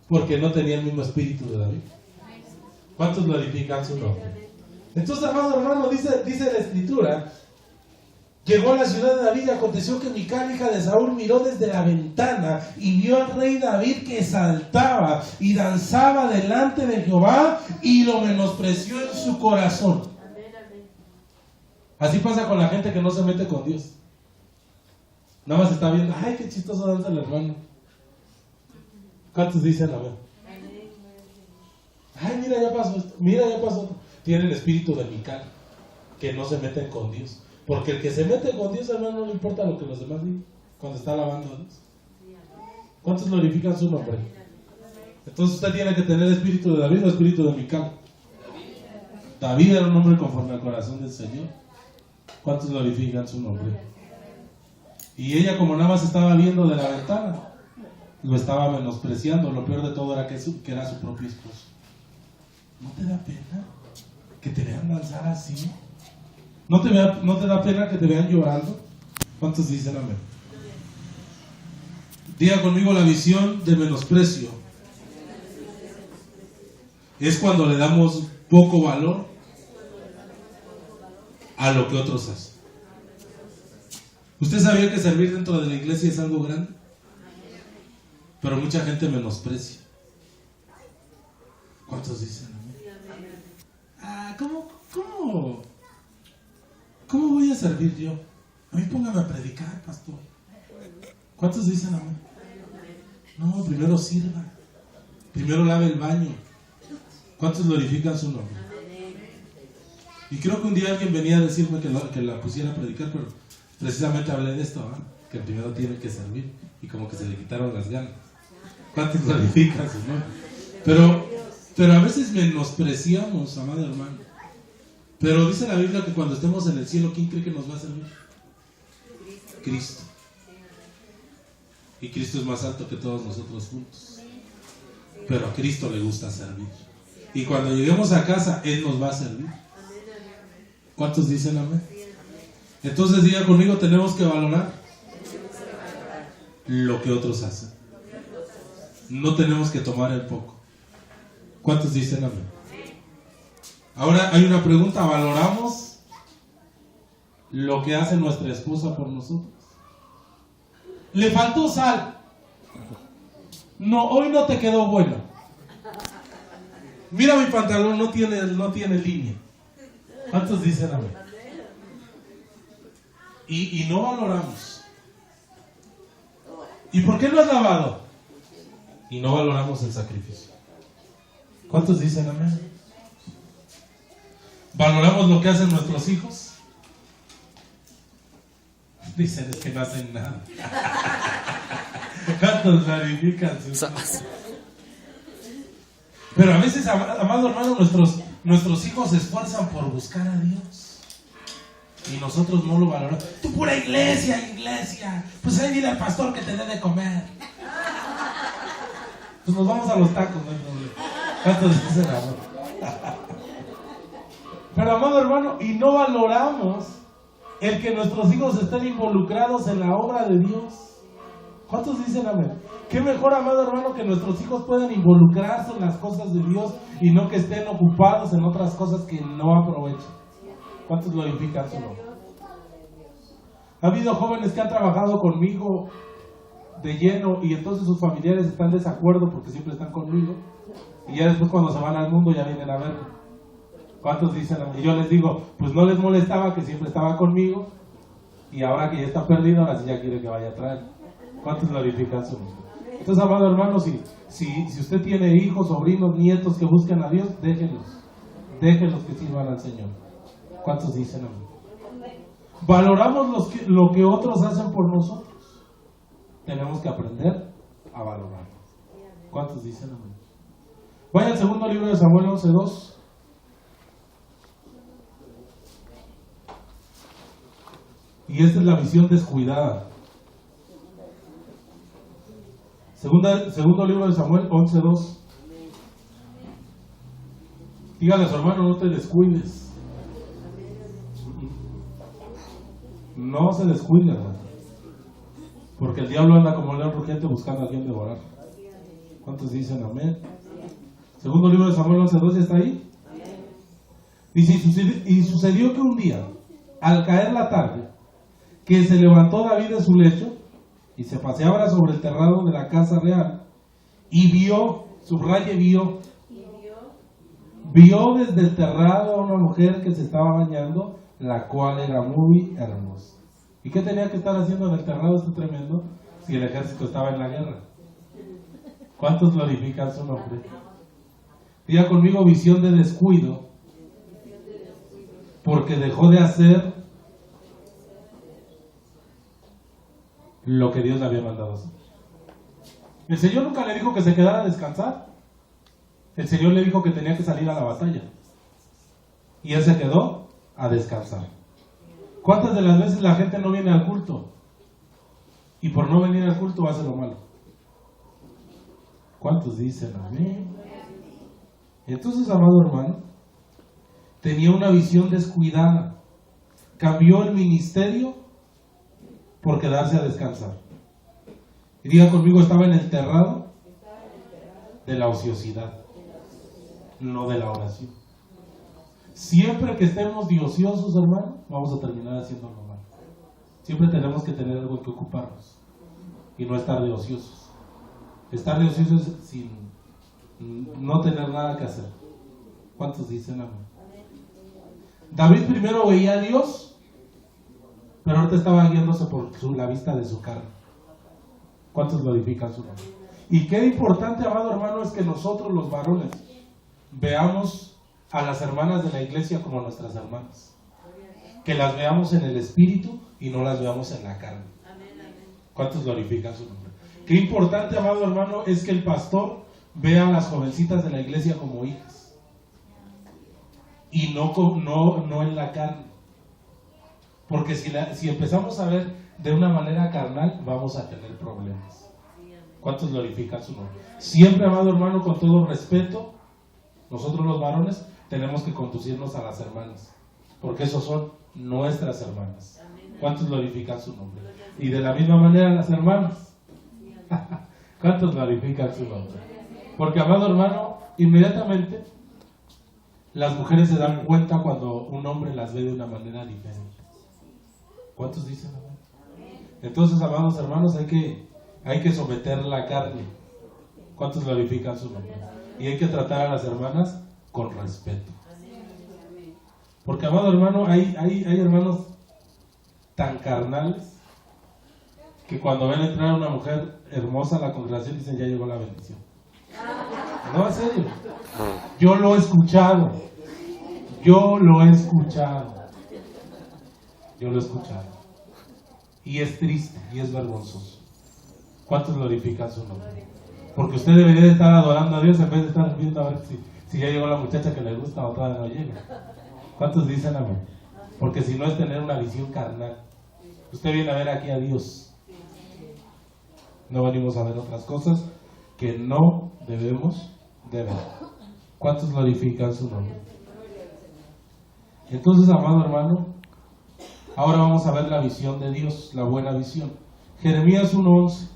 [SPEAKER 1] Porque no tenía el mismo espíritu de David. ¿Cuántos glorifican su nombre? Entonces, amado hermano, dice la Escritura, llegó a la ciudad de David y aconteció que Mical, hija de Saúl, miró desde la ventana y vio al rey David que saltaba y danzaba delante de Jehová y lo menospreció en su corazón. Así pasa con la gente que no se mete con Dios. Nada más está viendo, ay, qué chistoso danza el hermano. ¿Cuántos dicen amén? Ay, mira, ya pasó esto, mira, ya pasó esto. Tiene el espíritu de Mical, que no se meten con Dios. Porque el que se mete con Dios, hermano, no le importa lo que los demás digan cuando está alabando a Dios. ¿Cuántos glorifican su nombre? Entonces usted tiene que tener el espíritu de David o el espíritu de Mical. David era un hombre conforme al corazón del Señor. ¿Cuántos glorifican su nombre? Y ella, como nada más estaba viendo de la ventana, lo estaba menospreciando. Lo peor de todo era que era su propio esposo. ¿No te da pena que te vean danzar así? ¿No te da pena que te vean llorando? ¿Cuántos dicen amén? Diga conmigo, la visión de menosprecio es cuando le damos poco valor a lo que otros hacen. ¿Usted sabía que servir dentro de la iglesia es algo grande? pero mucha gente menosprecia. ¿Cuántos dicen amén? ¿Cómo voy a servir yo? A mí póngame a predicar, pastor. ¿Cuántos dicen amén? No, primero sirva. Primero lave el baño. ¿Cuántos glorifican su nombre? Y creo que un día alguien venía a decirme que la pusiera a predicar, pero precisamente hablé de esto, ¿eh? Que primero tiene que servir. Y como que se le quitaron las ganas. ¿Cuántos glorifican su nombre? Pero a veces menospreciamos, amado hermano. Pero dice la Biblia que cuando estemos en el cielo, ¿quién cree que nos va a servir? Cristo. Y Cristo es más alto que todos nosotros juntos. Pero a Cristo le gusta servir. Y cuando lleguemos a casa, Él nos va a servir. ¿Cuántos dicen amén? Entonces diga conmigo, tenemos que valorar lo que otros hacen. No tenemos que tomar el poco. ¿Cuántos dicen amén? Ahora hay una pregunta, ¿valoramos lo que hace nuestra esposa por nosotros? Le faltó sal. No, hoy no te quedó bueno. Mira mi pantalón, no tiene línea. ¿Cuántos dicen amén? Y no valoramos. ¿Y por qué no has lavado? Y no valoramos el sacrificio. ¿Cuántos dicen amén? ¿Valoramos lo que hacen nuestros hijos? Dicen es que no hacen nada. ¿Cuántos clarifican? Pero a veces, amado hermano, nuestros hijos se esfuerzan por buscar a Dios y nosotros no lo valoramos. Tú pura iglesia, pues ahí dile al pastor que te dé de comer. Pues nos vamos a los tacos, no hay problema. ¿Cuántos dicen amor? Pero amado hermano, y no valoramos el que nuestros hijos estén involucrados en la obra de Dios. ¿Cuántos dicen amén? Qué mejor, amado hermano, que nuestros hijos puedan involucrarse en las cosas de Dios y no que estén ocupados en otras cosas que no aprovechan. ¿Cuántos glorifican su nombre? Ha habido jóvenes que han trabajado conmigo de lleno y entonces sus familiares están en desacuerdo porque siempre están conmigo y ya después cuando se van al mundo ya vienen a verme. ¿Cuántos dicen amén? Y yo les digo, pues no les molestaba que siempre estaba conmigo y ahora que ya está perdido, ahora sí ya quiere que vaya atrás. ¿Cuántos glorifican su nombre? Entonces, amado hermano, si usted tiene hijos, sobrinos, nietos que busquen a Dios, déjenlos que sirvan al Señor. ¿Cuántos dicen amén? Valoramos lo que otros hacen por nosotros. Tenemos que aprender a valorar. ¿Cuántos dicen amén? Vaya al segundo libro de Samuel 11:2. Y esta es la visión descuidada. Segundo libro de Samuel 11:2. Dígale a su hermano, no te descuides. No se descuide, hermano. Porque el diablo anda como león rugiente buscando a quien devorar. ¿Cuántos dicen amén? Segundo libro de Samuel 11:2, ¿ya está ahí? Dice, y sucedió que un día, al caer la tarde, que se levantó David de su lecho y se paseaba sobre el terrado de la casa real y vio desde el terrado a una mujer que se estaba bañando, la cual era muy hermosa. ¿Y qué tenía que estar haciendo en el terrado este tremendo si el ejército estaba en la guerra? ¿Cuántos glorifican su nombre? Diga conmigo, visión de descuido, porque dejó de hacer lo que Dios le había mandado hacer. El Señor nunca le dijo que se quedara a descansar. El Señor le dijo que tenía que salir a la batalla. Y él se quedó a descansar. ¿Cuántas de las veces la gente no viene al culto? Y por no venir al culto hace lo malo. ¿Cuántos dicen amén? Entonces, amado hermano, tenía una visión descuidada. Cambió el ministerio por quedarse a descansar. Y diga conmigo, estaba en el terrado de la ociosidad, no de la oración. Siempre que estemos de ociosos, hermano, vamos a terminar haciendo algo mal. Siempre tenemos que tener algo que ocuparnos y no estar de ociosos. Estar de ocioso sin no tener nada que hacer. ¿Cuántos dicen amén? David primero veía a Dios, pero ahorita estaba guiándose por la vista de su carne. ¿Cuántos glorifican su nombre? Y qué importante, amado hermano, es que nosotros los varones veamos a las hermanas de la iglesia como nuestras hermanas. Que las veamos en el espíritu y no las veamos en la carne. ¿Cuántos glorifican su nombre? Qué importante, amado hermano, es que el pastor vea a las jovencitas de la iglesia como hijas. Y no en la carne. Porque si empezamos a ver de una manera carnal, vamos a tener problemas. ¿Cuántos glorifican su nombre? Siempre, amado hermano, con todo respeto, nosotros los varones tenemos que conducirnos a las hermanas, porque esos son nuestras hermanas. ¿Cuántos glorifican su nombre? Y de la misma manera las hermanas. ¿Cuántos glorifican su nombre? Porque, amado hermano, inmediatamente las mujeres se dan cuenta cuando un hombre las ve de una manera diferente. ¿Cuántos dicen amén? Entonces, amados hermanos, hay que someter la carne. ¿Cuántos glorifican su nombre? Y hay que tratar a las hermanas con respeto. Porque, amado hermano, hay hermanos tan carnales que cuando ven entrar a una mujer hermosa a la congregación dicen, ya llegó la bendición. No, en serio. Yo lo he escuchado. Y es triste y es vergonzoso. ¿Cuántos glorifican su nombre? Porque usted debería de estar adorando a Dios en vez de estar viendo a ver si ya llegó la muchacha que le gusta o todavía no llega. ¿Cuántos dicen amén? Porque si no es tener una visión carnal. Usted viene a ver aquí a Dios. No venimos a ver otras cosas que no debemos de ver. ¿Cuántos glorifican su nombre? Entonces, amado hermano, ahora vamos a ver la visión de Dios, la buena visión. Jeremías 1:11.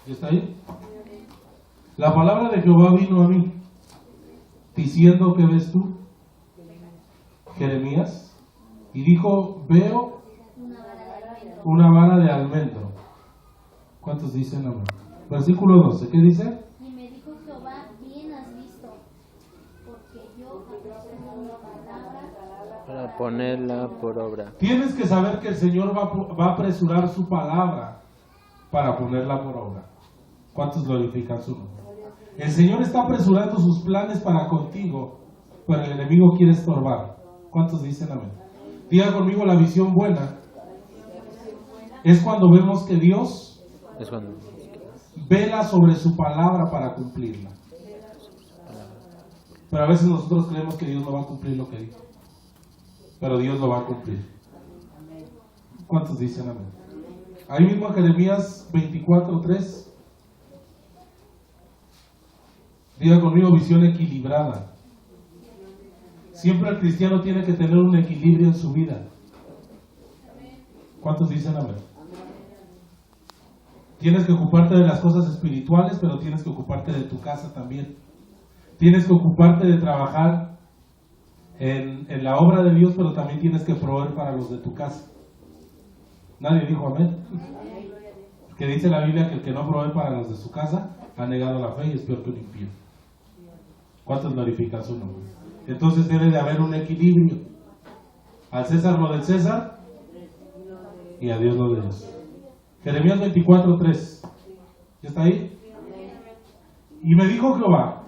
[SPEAKER 1] ¿Está ahí? La palabra de Jehová vino a mí, diciendo, ¿qué ves tú, Jeremías? Y dijo, veo una vara de almendro. ¿Cuántos dicen amén? Versículo 12, ¿qué dice?
[SPEAKER 2] Y me dijo Jehová, bien has visto, porque yo apresuro mi palabra
[SPEAKER 3] para ponerla por obra.
[SPEAKER 1] Tienes que saber que el Señor va a apresurar su palabra para ponerla por obra. ¿Cuántos glorifican su nombre? El Señor está apresurando sus planes para contigo, pero el enemigo quiere estorbar. ¿Cuántos dicen amén? Diga conmigo, la visión buena es cuando vemos que Dios vela sobre su palabra para cumplirla. Pero a veces nosotros creemos que Dios no va a cumplir lo que dijo, pero Dios lo va a cumplir. ¿Cuántos dicen amén? Ahí mismo en Jeremías 24:3. Diga conmigo, visión equilibrada. Siempre el cristiano tiene que tener un equilibrio en su vida. ¿Cuántos dicen amén? Tienes que ocuparte de las cosas espirituales, pero tienes que ocuparte de tu casa también. Tienes que ocuparte de trabajar en la obra de Dios, pero también tienes que proveer para los de tu casa. Nadie dijo amén. Que dice la Biblia que el que no provee para los de su casa ha negado la fe y es peor que un impío. ¿Cuántos glorifican su nombre? Entonces debe de haber un equilibrio. Al César lo del César y a Dios lo de Dios. Jeremías 24:3. ¿Ya está ahí? Y me dijo Jehová,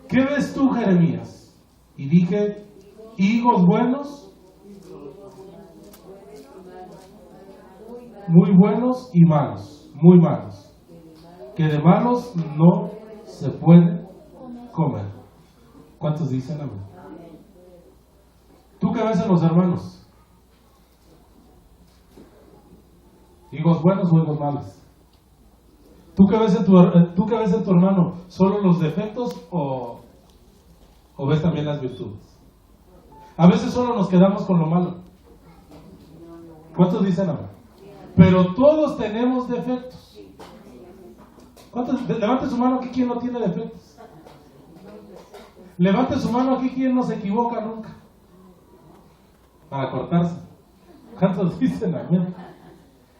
[SPEAKER 1] ¿qué ves tú, Jeremías? Y dije, higos buenos, muy buenos y malos, muy malos, que de malos no se puede comer. ¿Cuántos dicen amén? ¿Tú qué ves en los hermanos? ¿Higos buenos o higos malos? ¿Tú qué ves en tu hermano? ¿Solo los defectos o ves también las virtudes? A veces solo nos quedamos con lo malo. ¿Cuántos dicen amén? Pero todos tenemos defectos. Levante su mano aquí quien no tiene defectos. Levante su mano aquí quien no se equivoca nunca. Para cortarse. ¿Cuántos dicen amén?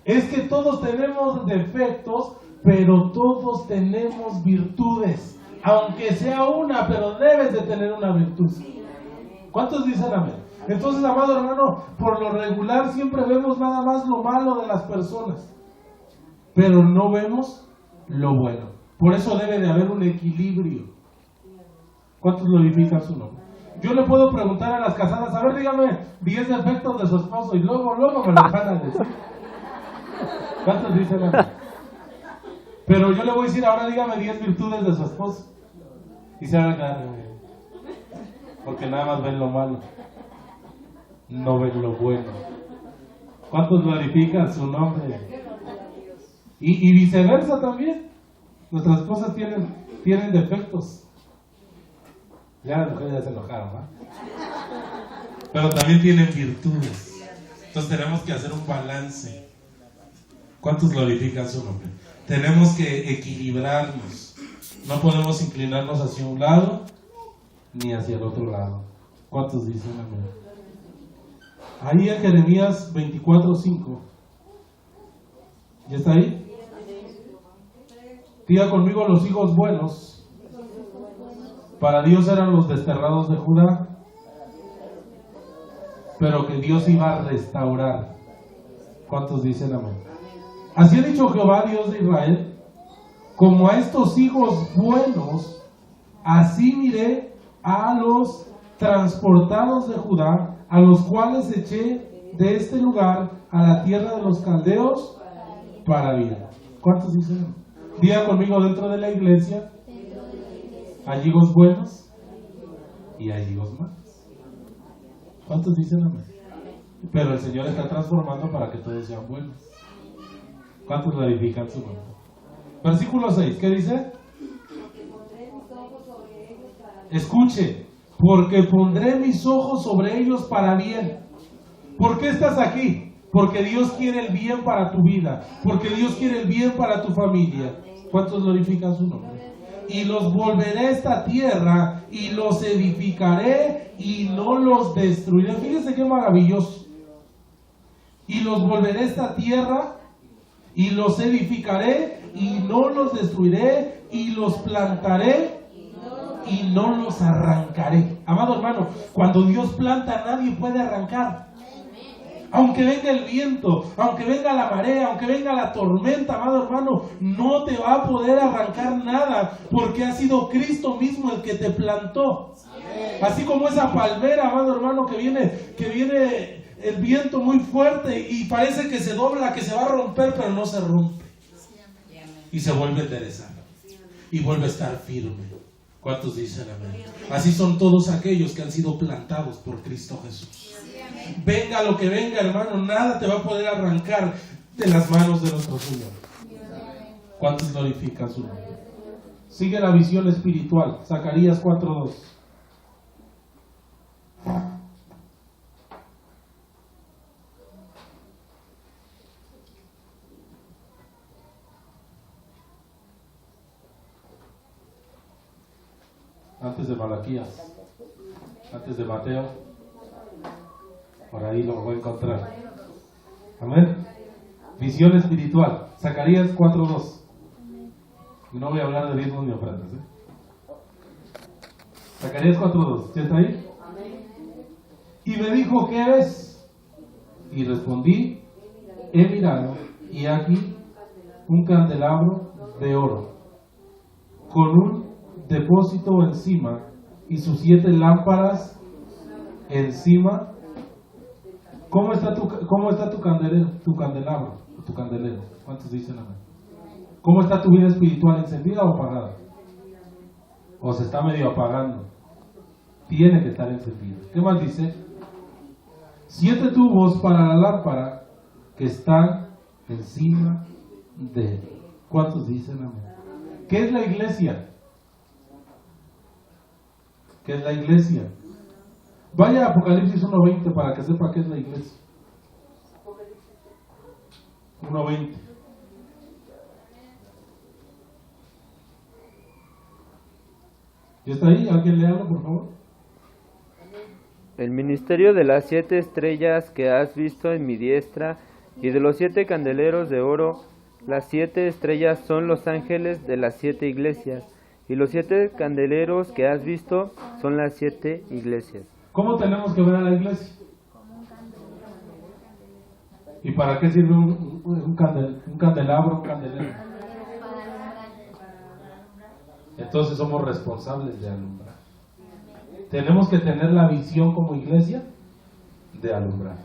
[SPEAKER 1] Es que todos tenemos defectos, pero todos tenemos virtudes. Aunque sea una, pero debes de tener una virtud. ¿Cuántos dicen amén? Entonces, amado hermano, por lo regular siempre vemos nada más lo malo de las personas, pero no vemos lo bueno. Por eso debe de haber un equilibrio. ¿Cuántos glorifican su nombre? Yo le puedo preguntar a las casadas, a ver, dígame 10 defectos de su esposo, y luego me lo van a decir. ¿Cuántos dicen amén? Pero yo le voy a decir, ahora dígame 10 virtudes de su esposo. Y se van a quedar, porque nada más ven lo malo, no ven lo bueno. ¿Cuántos glorifican su nombre? Y viceversa también. Nuestras esposas tienen defectos. Ya las mujeres ya se enojaron, ¿no? Pero también tienen virtudes. Entonces tenemos que hacer un balance. ¿Cuántos glorifican su nombre? Tenemos que equilibrarnos. No podemos inclinarnos hacia un lado ni hacia el otro lado. ¿Cuántos dicen amén? Ahí en Jeremías 24:5. ¿Ya está ahí? Diga conmigo: los hijos buenos para Dios eran los desterrados de Judá, pero que Dios iba a restaurar. ¿Cuántos dicen amén? Así ha dicho Jehová, Dios de Israel: como a estos hijos buenos, así miré a los transportados de Judá, a los cuales eché de este lugar a la tierra de los caldeos para vida. ¿Cuántos dicen? Diga conmigo: dentro de la iglesia hay hijos buenos y hay hijos malos. ¿Cuántos dicen amén? Pero el Señor está transformando para que todos sean buenos. ¿Cuántos glorifican su nombre? Versículo 6, ¿qué dice? Escuche: porque pondré mis ojos sobre ellos para bien. ¿Por qué estás aquí? Porque Dios quiere el bien para tu vida, porque Dios quiere el bien para tu familia. ¿Cuántos glorifican su nombre? Y los volveré a esta tierra y los edificaré y no los destruiré. Fíjense qué maravilloso. Y los volveré a esta tierra y los edificaré y no los destruiré, y los plantaré y no los arrancaré. Amado hermano, cuando Dios planta, nadie puede arrancar. Aunque venga el viento, aunque venga la marea, aunque venga la tormenta, amado hermano, no te va a poder arrancar nada, porque ha sido Cristo mismo el que te plantó. Así como esa palmera, amado hermano, que viene el viento muy fuerte y parece que se dobla, que se va a romper, pero no se rompe. Y se vuelve a enderezar. Y vuelve a estar firme. ¿Cuántos dicen amén? Así son todos aquellos que han sido plantados por Cristo Jesús. Venga lo que venga, hermano, nada te va a poder arrancar de las manos de nuestro Señor. ¿Cuántos glorifican su nombre? Sigue la visión espiritual. Zacarías 4:2. Antes de Malaquías, antes de Mateo, por ahí lo voy a encontrar. Amén. Visión espiritual. Zacarías 4:2. No voy a hablar de diezmos ni ofrendas. Zacarías 4:2. ¿Ya está ahí? Y me dijo: ¿qué ves? Y respondí: he mirado, y aquí un candelabro de oro, con un depósito encima, y sus 7 lámparas encima. ¿Cómo está tu candelabro? Tu candelero. ¿Cuántos dicen amén? ¿Cómo está tu vida espiritual? ¿Encendida o apagada? ¿O se está medio apagando? Tiene que estar encendida. ¿Qué más dice? 7 tubos para la lámpara que están encima de él. ¿Cuántos dicen amén? ¿Qué es la iglesia? ¿Qué es la iglesia? Vaya a Apocalipsis 1:20 para que sepa qué es la iglesia. 1:20. ¿Ya está ahí? ¿Alguien léalo, por favor?
[SPEAKER 3] El ministerio de las 7 estrellas que has visto en mi diestra y de los 7 candeleros de oro. Las 7 estrellas son los ángeles de las 7 iglesias, y los 7 candeleros que has visto son las 7 iglesias.
[SPEAKER 1] ¿Cómo tenemos que ver a la iglesia? ¿Y para qué sirve un candelabro, un candelero? Entonces somos responsables de alumbrar. Tenemos que tener la visión como iglesia de alumbrar.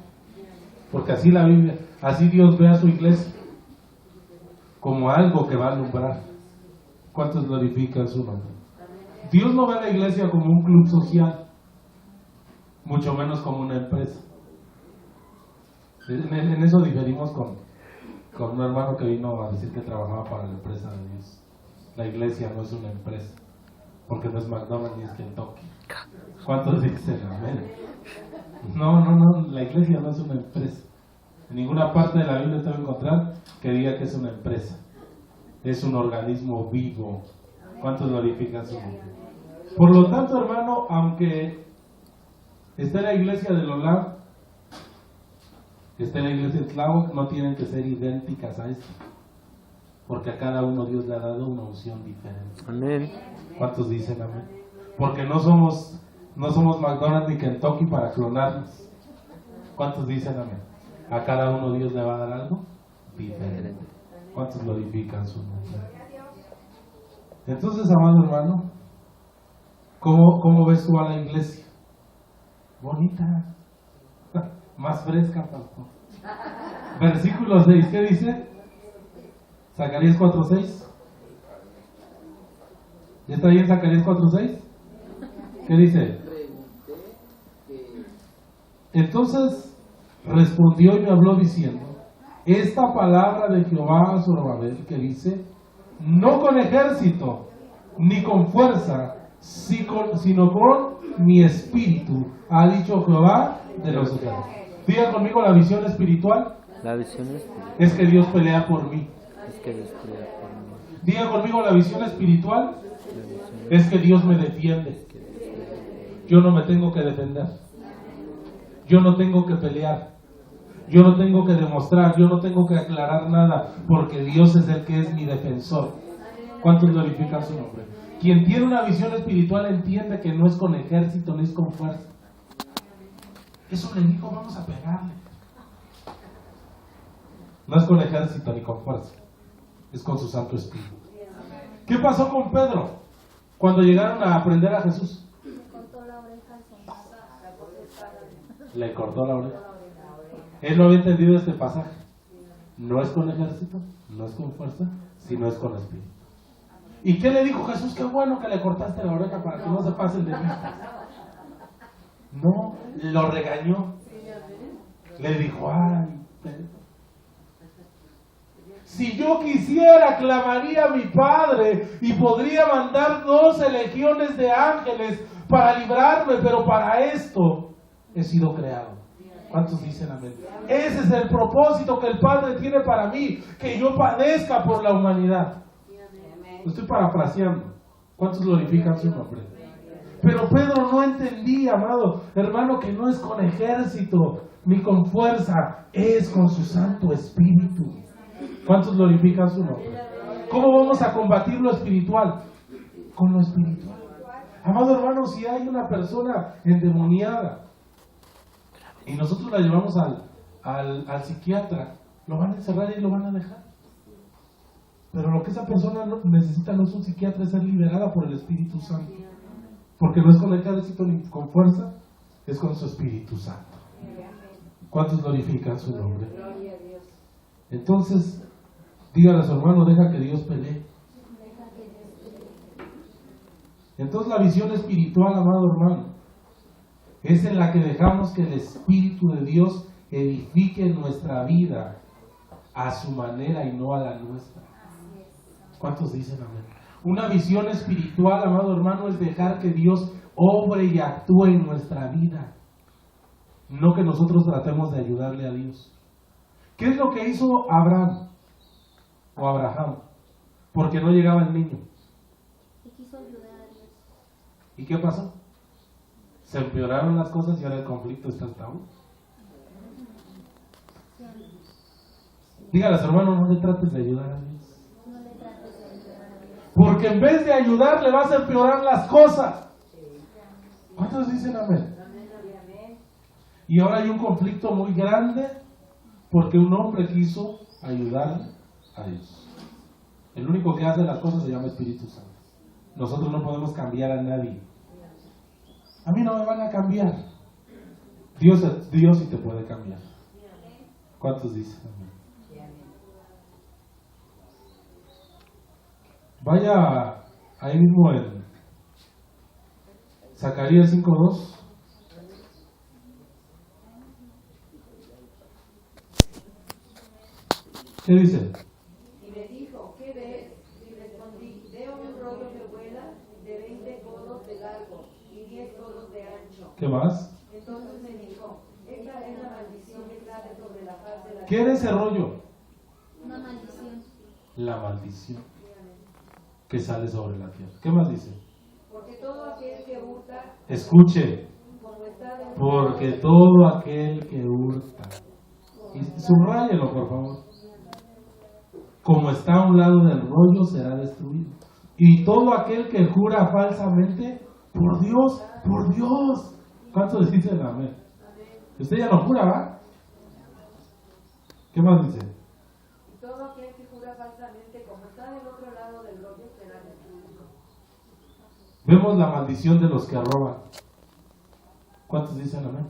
[SPEAKER 1] Porque así la Biblia, así Dios ve a su iglesia como algo que va a alumbrar. ¿Cuántos glorifican su nombre? Dios no ve a la iglesia como un club social, mucho menos como una empresa. En eso diferimos con un hermano que vino a decir que trabajaba para la empresa de Dios. La iglesia no es una empresa, porque no es McDonald's ni es Kentucky. ¿Cuántos dicen amén? No, la iglesia no es una empresa. En ninguna parte de la Biblia usted va a encontrar que diga que es una empresa. Es un organismo vivo. ¿Cuántos glorifican su nombre? Por lo tanto, hermano, aunque esté la iglesia de Lola, esté la iglesia de Tláhuac, no tienen que ser idénticas a esta. Porque a cada uno Dios le ha dado una unción diferente.
[SPEAKER 3] Amén.
[SPEAKER 1] ¿Cuántos dicen amén? Porque no somos McDonald's ni Kentucky para clonarnos. ¿Cuántos dicen amén? A cada uno Dios le va a dar algo diferente. ¿Cuántos glorifican su nombre? Entonces, amado hermano, ¿cómo ves tú a la iglesia? Bonita, más fresca, pastor. Versículo 6, ¿qué dice? Zacarías 4:6. ¿Ya está bien Zacarías 4:6? ¿Qué dice? Entonces respondió y me habló diciendo: esta palabra de Jehová a Zorobabel, que dice: no con ejército ni con fuerza, sino con mi espíritu, ha dicho Jehová de los ejércitos. Diga conmigo la visión espiritual.
[SPEAKER 3] La visión
[SPEAKER 1] Es que Dios pelea por mí.
[SPEAKER 3] es que Dios pelea por mí.
[SPEAKER 1] Diga conmigo la visión espiritual. Es que Dios me defiende. Yo no me tengo que defender. Yo no tengo que pelear. Yo no tengo que demostrar. Yo no tengo que aclarar nada. Porque Dios es el que es mi defensor. ¿Cuántos glorifican su nombre? Quien tiene una visión espiritual entiende que no es con ejército ni es con fuerza. Eso le dijo: vamos a pegarle. No es con ejército ni con fuerza. Es con su Santo Espíritu. ¿Qué pasó con Pedro cuando llegaron a aprender a Jesús? Le cortó la oreja. Él no había entendido este pasaje. No es con ejército, no es con fuerza, sino es con espíritu. ¿Y qué le dijo Jesús? Qué bueno que le cortaste la oreja para que no se pasen de vista. No, lo regañó. Le dijo: ay, Pedro, si yo quisiera, clamaría a mi Padre y podría mandar 12 legiones de ángeles para librarme, pero para esto he sido creado. ¿Cuántos dicen amén? Ese es el propósito que el Padre tiene para mí, que yo padezca por la humanidad. Lo estoy parafraseando. ¿Cuántos glorifican su nombre? Pero Pedro no entendía, amado hermano, que no es con ejército ni con fuerza, es con su Santo Espíritu. ¿Cuántos glorifican su nombre? ¿Cómo vamos a combatir lo espiritual? Con lo espiritual. Amado hermano, si hay una persona endemoniada y nosotros la llevamos al psiquiatra, lo van a encerrar y lo van a dejar. Pero lo que esa persona necesita no es un psiquiatra, es ser liberada por el Espíritu Santo. Porque no es con ejército ni con fuerza, es con su Espíritu Santo. ¿Cuántos glorifican su nombre? Entonces, dígale a su hermano: deja que Dios pelee. Entonces la visión espiritual, amado hermano, es en la que dejamos que el Espíritu de Dios edifique nuestra vida a su manera y no a la nuestra. ¿Cuántos dicen amén? Una visión espiritual, amado hermano, es dejar que Dios obre y actúe en nuestra vida, no que nosotros tratemos de ayudarle a Dios. ¿Qué es lo que hizo Abraham o Abraham? Porque no llegaba el niño.
[SPEAKER 2] Y quiso ayudar a Dios.
[SPEAKER 1] ¿Y qué pasó? Se empeoraron las cosas y ahora el conflicto está hasta aún. Dígale a su hermano, no le trates de ayudar a Dios. Porque en vez de ayudar, le vas a empeorar las cosas. ¿Cuántos dicen amén? Y ahora hay un conflicto muy grande porque un hombre quiso ayudarle a Dios. El único que hace las cosas se llama Espíritu Santo. Nosotros no podemos cambiar a nadie. A mí no me van a cambiar. Dios sí te puede cambiar. ¿Cuántos dicen amén? Vaya ahí mismo en Zacarías 5:2. ¿Qué dice?
[SPEAKER 4] Y me dijo, ¿qué ves? Y respondí, veo un rollo que vuela de 20 codos de largo y 10 codos de ancho.
[SPEAKER 1] ¿Qué más?
[SPEAKER 4] Entonces me dijo, esta es la maldición que sale sobre la faz de la
[SPEAKER 1] ¿Qué era ese rollo?
[SPEAKER 2] Una maldición.
[SPEAKER 1] La maldición que sale sobre la tierra. ¿Qué más dice?
[SPEAKER 4] Porque todo aquel que hurta,
[SPEAKER 1] Escuche,
[SPEAKER 4] como está de
[SPEAKER 1] porque todo aquel que hurta, y subráyelo por favor, como está a un lado del rollo será destruido. Y todo aquel que jura falsamente, por Dios, ¿cuántos dicen amén? Usted ya no jura, ¿va? ¿Qué más dice?
[SPEAKER 4] y todo aquel que jura falsamente, como está del otro lado del rollo, será destruido.
[SPEAKER 1] Vemos la maldición de los que roban. ¿Cuántos dicen amén?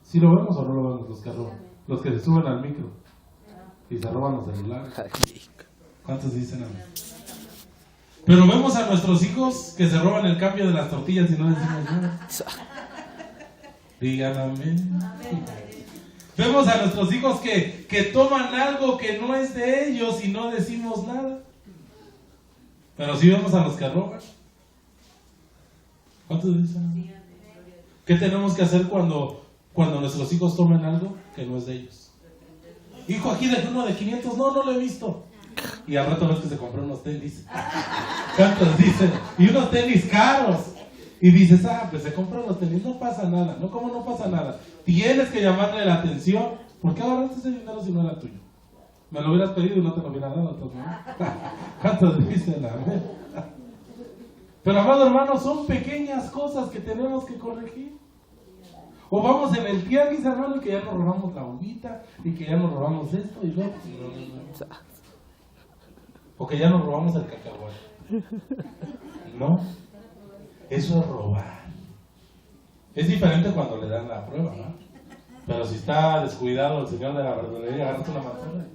[SPEAKER 1] ¿Sí lo vemos o no lo vemos los que roban? Los que se suben al micro y se roban los celulares. ¿Cuántos dicen amén? Pero vemos a nuestros hijos que se roban el cambio de las tortillas y no decimos nada. Digan amén. Vemos a nuestros hijos que toman algo que no es de ellos y no decimos nada. Pero sí vemos a los que roban. ¿Cuántos dicen? ¿Qué tenemos que hacer cuando nuestros hijos toman algo que no es de ellos? Hijo, aquí dejé uno de 500. No lo he visto. Y al rato ves que se compró unos tenis. ¿Cuántos dicen? Y unos tenis caros. Y dices, pues se compran los tenis, no pasa nada. No, ¿cómo no pasa nada? Tienes que llamarle la atención. ¿Por qué agarraste ese dinero si no era tuyo? Me lo hubieras pedido y no te lo hubiera dado. ¿Cuántos dicen amén? Pero amado hermano, son pequeñas cosas que tenemos que corregir. O vamos en el tianguis, hermano, y que ya nos robamos la uvita, y que ya nos robamos esto y lo otro. O que ya nos robamos el cacahuate. No, eso es robar. Es diferente cuando le dan la prueba, ¿no? Pero si está descuidado el señor de la verdulería, agarra una manzana.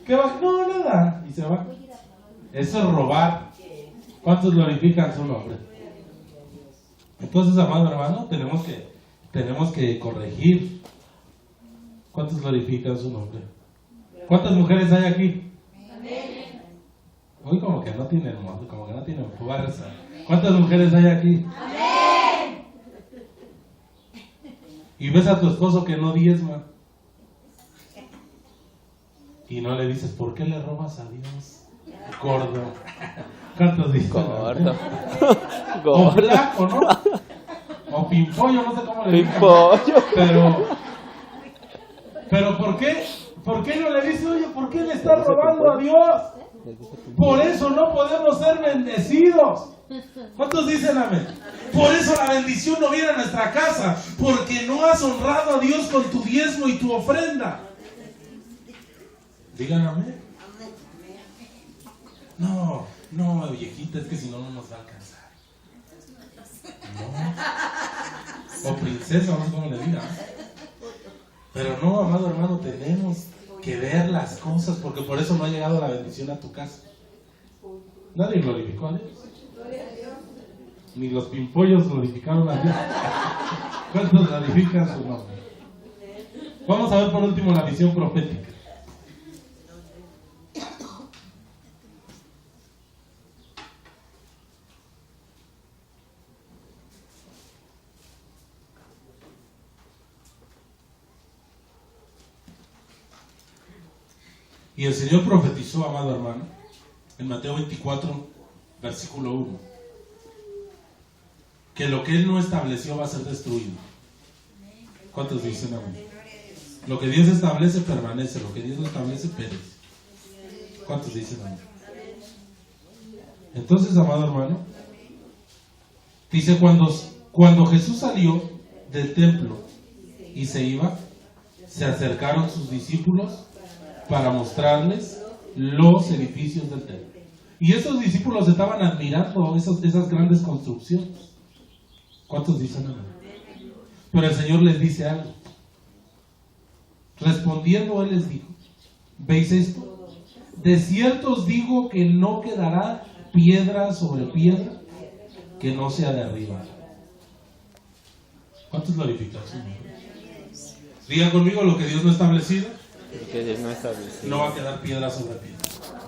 [SPEAKER 1] ¿Qué va? No, nada. Y se va. Eso es robar. ¿Cuántos glorifican su nombre? Entonces, amado hermano, tenemos que corregir. ¿Cuántos glorifican su nombre? ¿Cuántas mujeres hay aquí? Hoy como que no tienen fuerza. ¿Cuántas mujeres hay aquí? Y ves a tu esposo que no diezma. Y no le dices, ¿por qué le robas a Dios? Gordo. ¿Cuántos dicen?
[SPEAKER 3] Gordo.
[SPEAKER 1] O flaco, ¿no? O pimpollo, no sé cómo le dicen.
[SPEAKER 3] Pimpollo.
[SPEAKER 1] Pero ¿por qué? ¿Por qué no le dice, oye, por qué le estás robando a Dios? Por eso no podemos ser bendecidos. ¿Cuántos dicen amén? Por eso la bendición no viene a nuestra casa, porque no has honrado a Dios con tu diezmo y tu ofrenda. Digan amén. No, viejita, es que si no, no nos va a alcanzar. No. O princesa, no sé cómo le digan. Pero no, amado hermano, tenemos que ver las cosas, porque por eso no ha llegado la bendición a tu casa. Nadie glorificó a Dios. Ni los pimpollos glorificaron a Dios. ¿Cuántos glorifican su nombre? Vamos a ver por último la visión profética. Y el Señor profetizó, amado hermano, en Mateo 24, versículo 1. Que lo que Él no estableció va a ser destruido. ¿Cuántos dicen amén? Lo que Dios establece permanece, lo que Dios no establece perece. ¿Cuántos dicen amén? Entonces, amado hermano, dice cuando Jesús salió del templo y se iba, se acercaron sus discípulos para mostrarles los edificios del templo. Y esos discípulos estaban admirando esas grandes construcciones. ¿Cuántos dicen amén? Pero el Señor les dice algo. Respondiendo, Él les dijo: ¿veis esto? De cierto os digo que no quedará piedra sobre piedra que no sea derribada. ¿Cuántos glorifican su nombre? Diga conmigo: lo que Dios no ha establecido, no va a quedar piedra sobre piedra.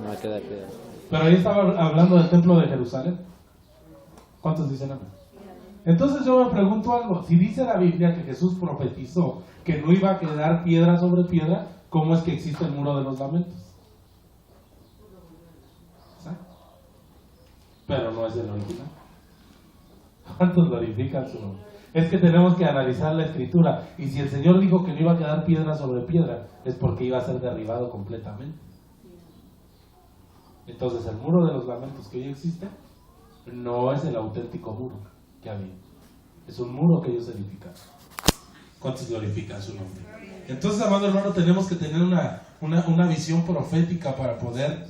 [SPEAKER 3] No va a quedar piedra.
[SPEAKER 1] Pero ahí estaba hablando del templo de Jerusalén. ¿Cuántos dicen amén? Entonces yo me pregunto algo. Si dice la Biblia que Jesús profetizó que no iba a quedar piedra sobre piedra, ¿cómo es que existe el muro de los lamentos? ¿Sabe? Pero no es el original. ¿Cuántos glorifican su nombre? Es que tenemos que analizar la escritura. Y si el Señor dijo que no iba a quedar piedra sobre piedra, es porque iba a ser derribado completamente. Entonces el muro de los lamentos que hoy existe no es el auténtico muro que había. Es un muro que ellos edificaron. ¿Cuántos glorifican su nombre? Entonces, amado hermano, tenemos que tener una visión profética para poder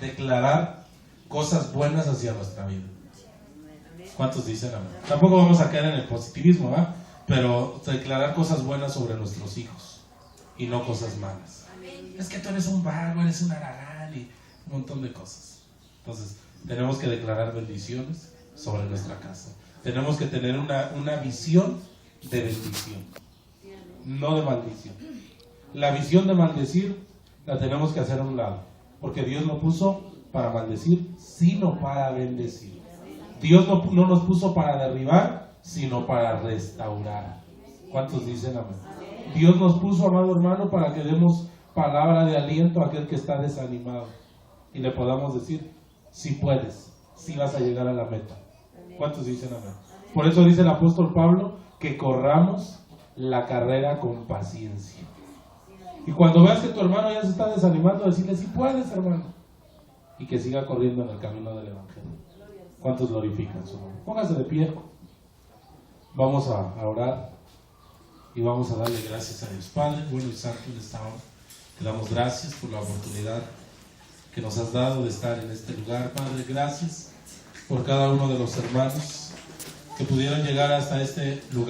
[SPEAKER 1] declarar cosas buenas hacia nuestra vida. ¿Cuántos dicen amén? Tampoco vamos a caer en el positivismo, ¿verdad? Pero declarar cosas buenas sobre nuestros hijos y no cosas malas. Es que tú eres un vago, eres un haragán y un montón de cosas. Entonces, tenemos que declarar bendiciones sobre nuestra casa. Tenemos que tener una visión de bendición, no de maldición. La visión de maldecir la tenemos que hacer a un lado, porque Dios no puso para maldecir, sino para bendecir. Dios no nos puso para derribar, sino para restaurar. ¿Cuántos dicen amén? Dios nos puso, amado hermano, para que demos palabra de aliento a aquel que está desanimado y le podamos decir: si puedes, si vas a llegar a la meta. ¿Cuántos dicen amén? Por eso dice el apóstol Pablo que corramos la carrera con paciencia. Y cuando veas que tu hermano ya se está desanimando, decirle: si puedes, hermano, y que siga corriendo en el camino del evangelio. ¿Cuántos glorifican su nombre? Póngase de pie. Vamos a orar y vamos a darle gracias a Dios. Padre bueno y santo, en esta hora te damos gracias por la oportunidad que nos has dado de estar en este lugar. Padre, gracias por cada uno de los hermanos que pudieron llegar hasta este lugar.